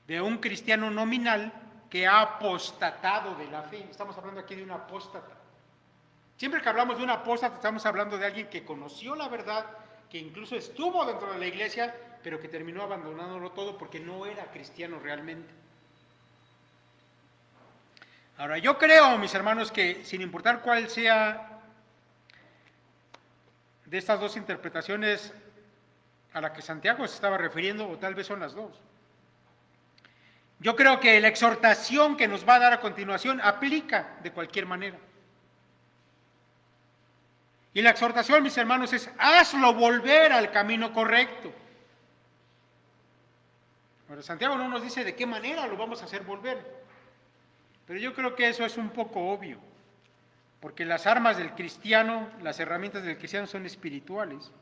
de un cristiano nominal que ha apostatado de la fe. Estamos hablando aquí de un apóstata. Siempre que hablamos de un apóstata, estamos hablando de alguien que conoció la verdad, que incluso estuvo dentro de la iglesia, pero que terminó abandonándolo todo porque no era cristiano realmente. Ahora, yo creo, mis hermanos, que sin importar cuál sea de estas dos interpretaciones a la que Santiago se estaba refiriendo, o tal vez son las dos, yo creo que la exhortación que nos va a dar a continuación aplica de cualquier manera. Y la exhortación, mis hermanos, es hazlo volver al camino correcto. Ahora, Santiago no nos dice de qué manera lo vamos a hacer volver, pero yo creo que eso es un poco obvio, porque las armas del cristiano, las herramientas del cristiano son espirituales.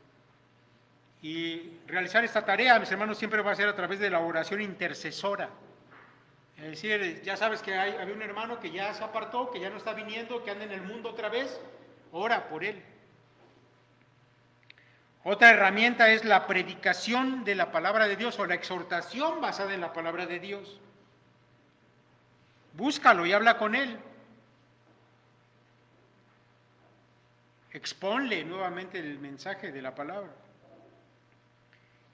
Y realizar esta tarea, mis hermanos, siempre va a ser a través de la oración intercesora. Es decir, ya sabes que había un hermano que ya se apartó, que ya no está viniendo, que anda en el mundo otra vez, ora por él. Otra herramienta es la predicación de la palabra de Dios o la exhortación basada en la palabra de Dios. Búscalo y habla con él. Exponle nuevamente el mensaje de la palabra.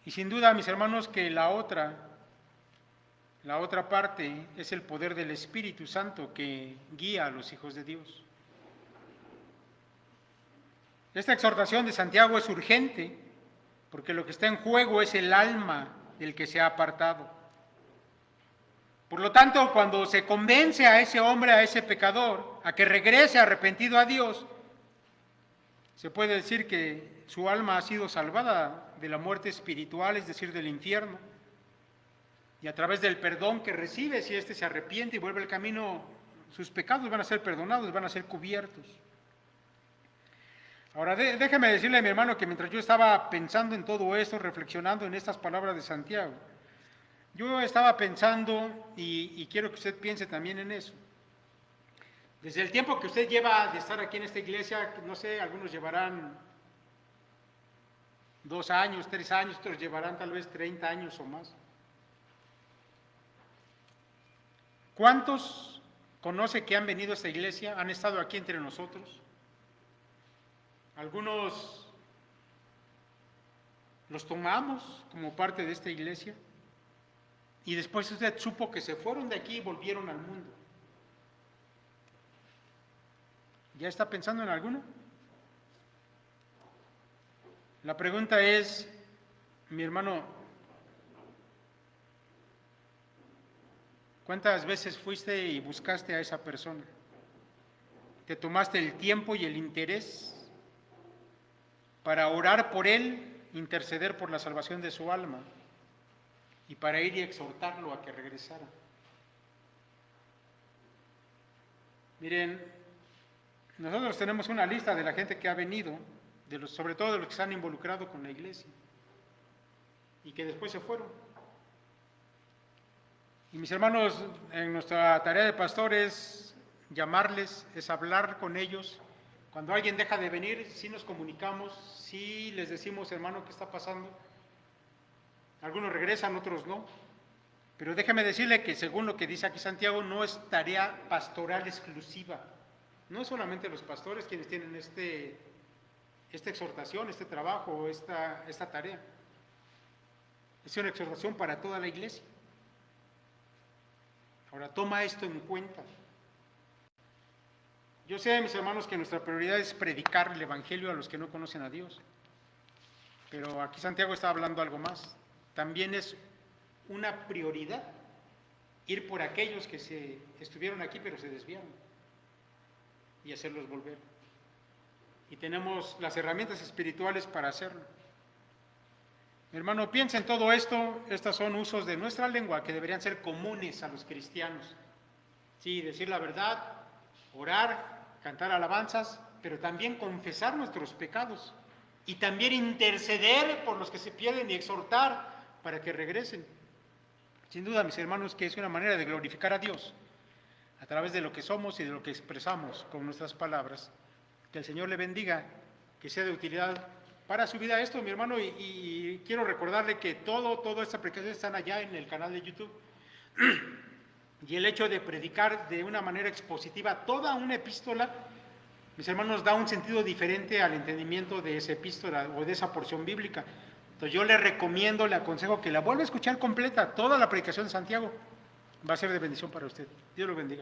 Y sin duda, mis hermanos, que la otra parte es el poder del Espíritu Santo que guía a los hijos de Dios. Esta exhortación de Santiago es urgente porque lo que está en juego es el alma del que se ha apartado. Por lo tanto, cuando se convence a ese hombre, a ese pecador, a que regrese arrepentido a Dios, se puede decir que su alma ha sido salvada de la muerte espiritual, es decir, del infierno. Y a través del perdón que recibe, si éste se arrepiente y vuelve al camino, sus pecados van a ser perdonados, van a ser cubiertos. Ahora, déjeme decirle a mi hermano que mientras yo estaba pensando en todo esto, reflexionando en estas palabras de Santiago, yo estaba pensando, y quiero que usted piense también en eso. Desde el tiempo que usted lleva de estar aquí en esta iglesia, no sé, algunos llevarán 2 años, 3 años, otros llevarán tal vez 30 años o más. ¿Cuántos conoce que han venido a esta iglesia, han estado aquí entre nosotros? Algunos los tomamos como parte de esta iglesia y después usted supo que se fueron de aquí y volvieron al mundo. ¿Ya está pensando en alguno? La pregunta es, mi hermano, ¿cuántas veces fuiste y buscaste a esa persona? ¿Te tomaste el tiempo y el interés para orar por él, interceder por la salvación de su alma y para ir y exhortarlo a que regresara? Miren, nosotros tenemos una lista de la gente que ha venido, sobre todo de los que se han involucrado con la iglesia y que después se fueron. Y mis hermanos, en nuestra tarea de pastores, llamarles, es hablar con ellos. Cuando alguien deja de venir, sí nos comunicamos, sí les decimos, hermano, ¿qué está pasando? Algunos regresan, otros no. Pero déjeme decirle que según lo que dice aquí Santiago, no es tarea pastoral exclusiva. No es solamente los pastores quienes tienen esta exhortación, este trabajo, esta tarea. Es una exhortación para toda la iglesia. Ahora, toma esto en cuenta. Yo sé, mis hermanos, que nuestra prioridad es predicar el Evangelio a los que no conocen a Dios. Pero aquí Santiago está hablando algo más. También es una prioridad ir por aquellos que estuvieron aquí pero se desviaron y hacerlos volver. Y tenemos las herramientas espirituales para hacerlo. Mi hermano, piensa en todo esto. Estos son usos de nuestra lengua que deberían ser comunes a los cristianos. Sí, decir la verdad, orar, cantar alabanzas, pero también confesar nuestros pecados y también interceder por los que se pierden y exhortar para que regresen. Sin duda, mis hermanos, que es una manera de glorificar a Dios a través de lo que somos y de lo que expresamos con nuestras palabras. Que el Señor le bendiga, que sea de utilidad para su vida esto, mi hermano, y quiero recordarle que toda esta predicación están allá en el canal de YouTube. Y el hecho de predicar de una manera expositiva toda una epístola, mis hermanos, da un sentido diferente al entendimiento de esa epístola o de esa porción bíblica. Entonces yo le recomiendo, le aconsejo que la vuelva a escuchar completa, toda la predicación de Santiago. Va a ser de bendición para usted. Dios lo bendiga.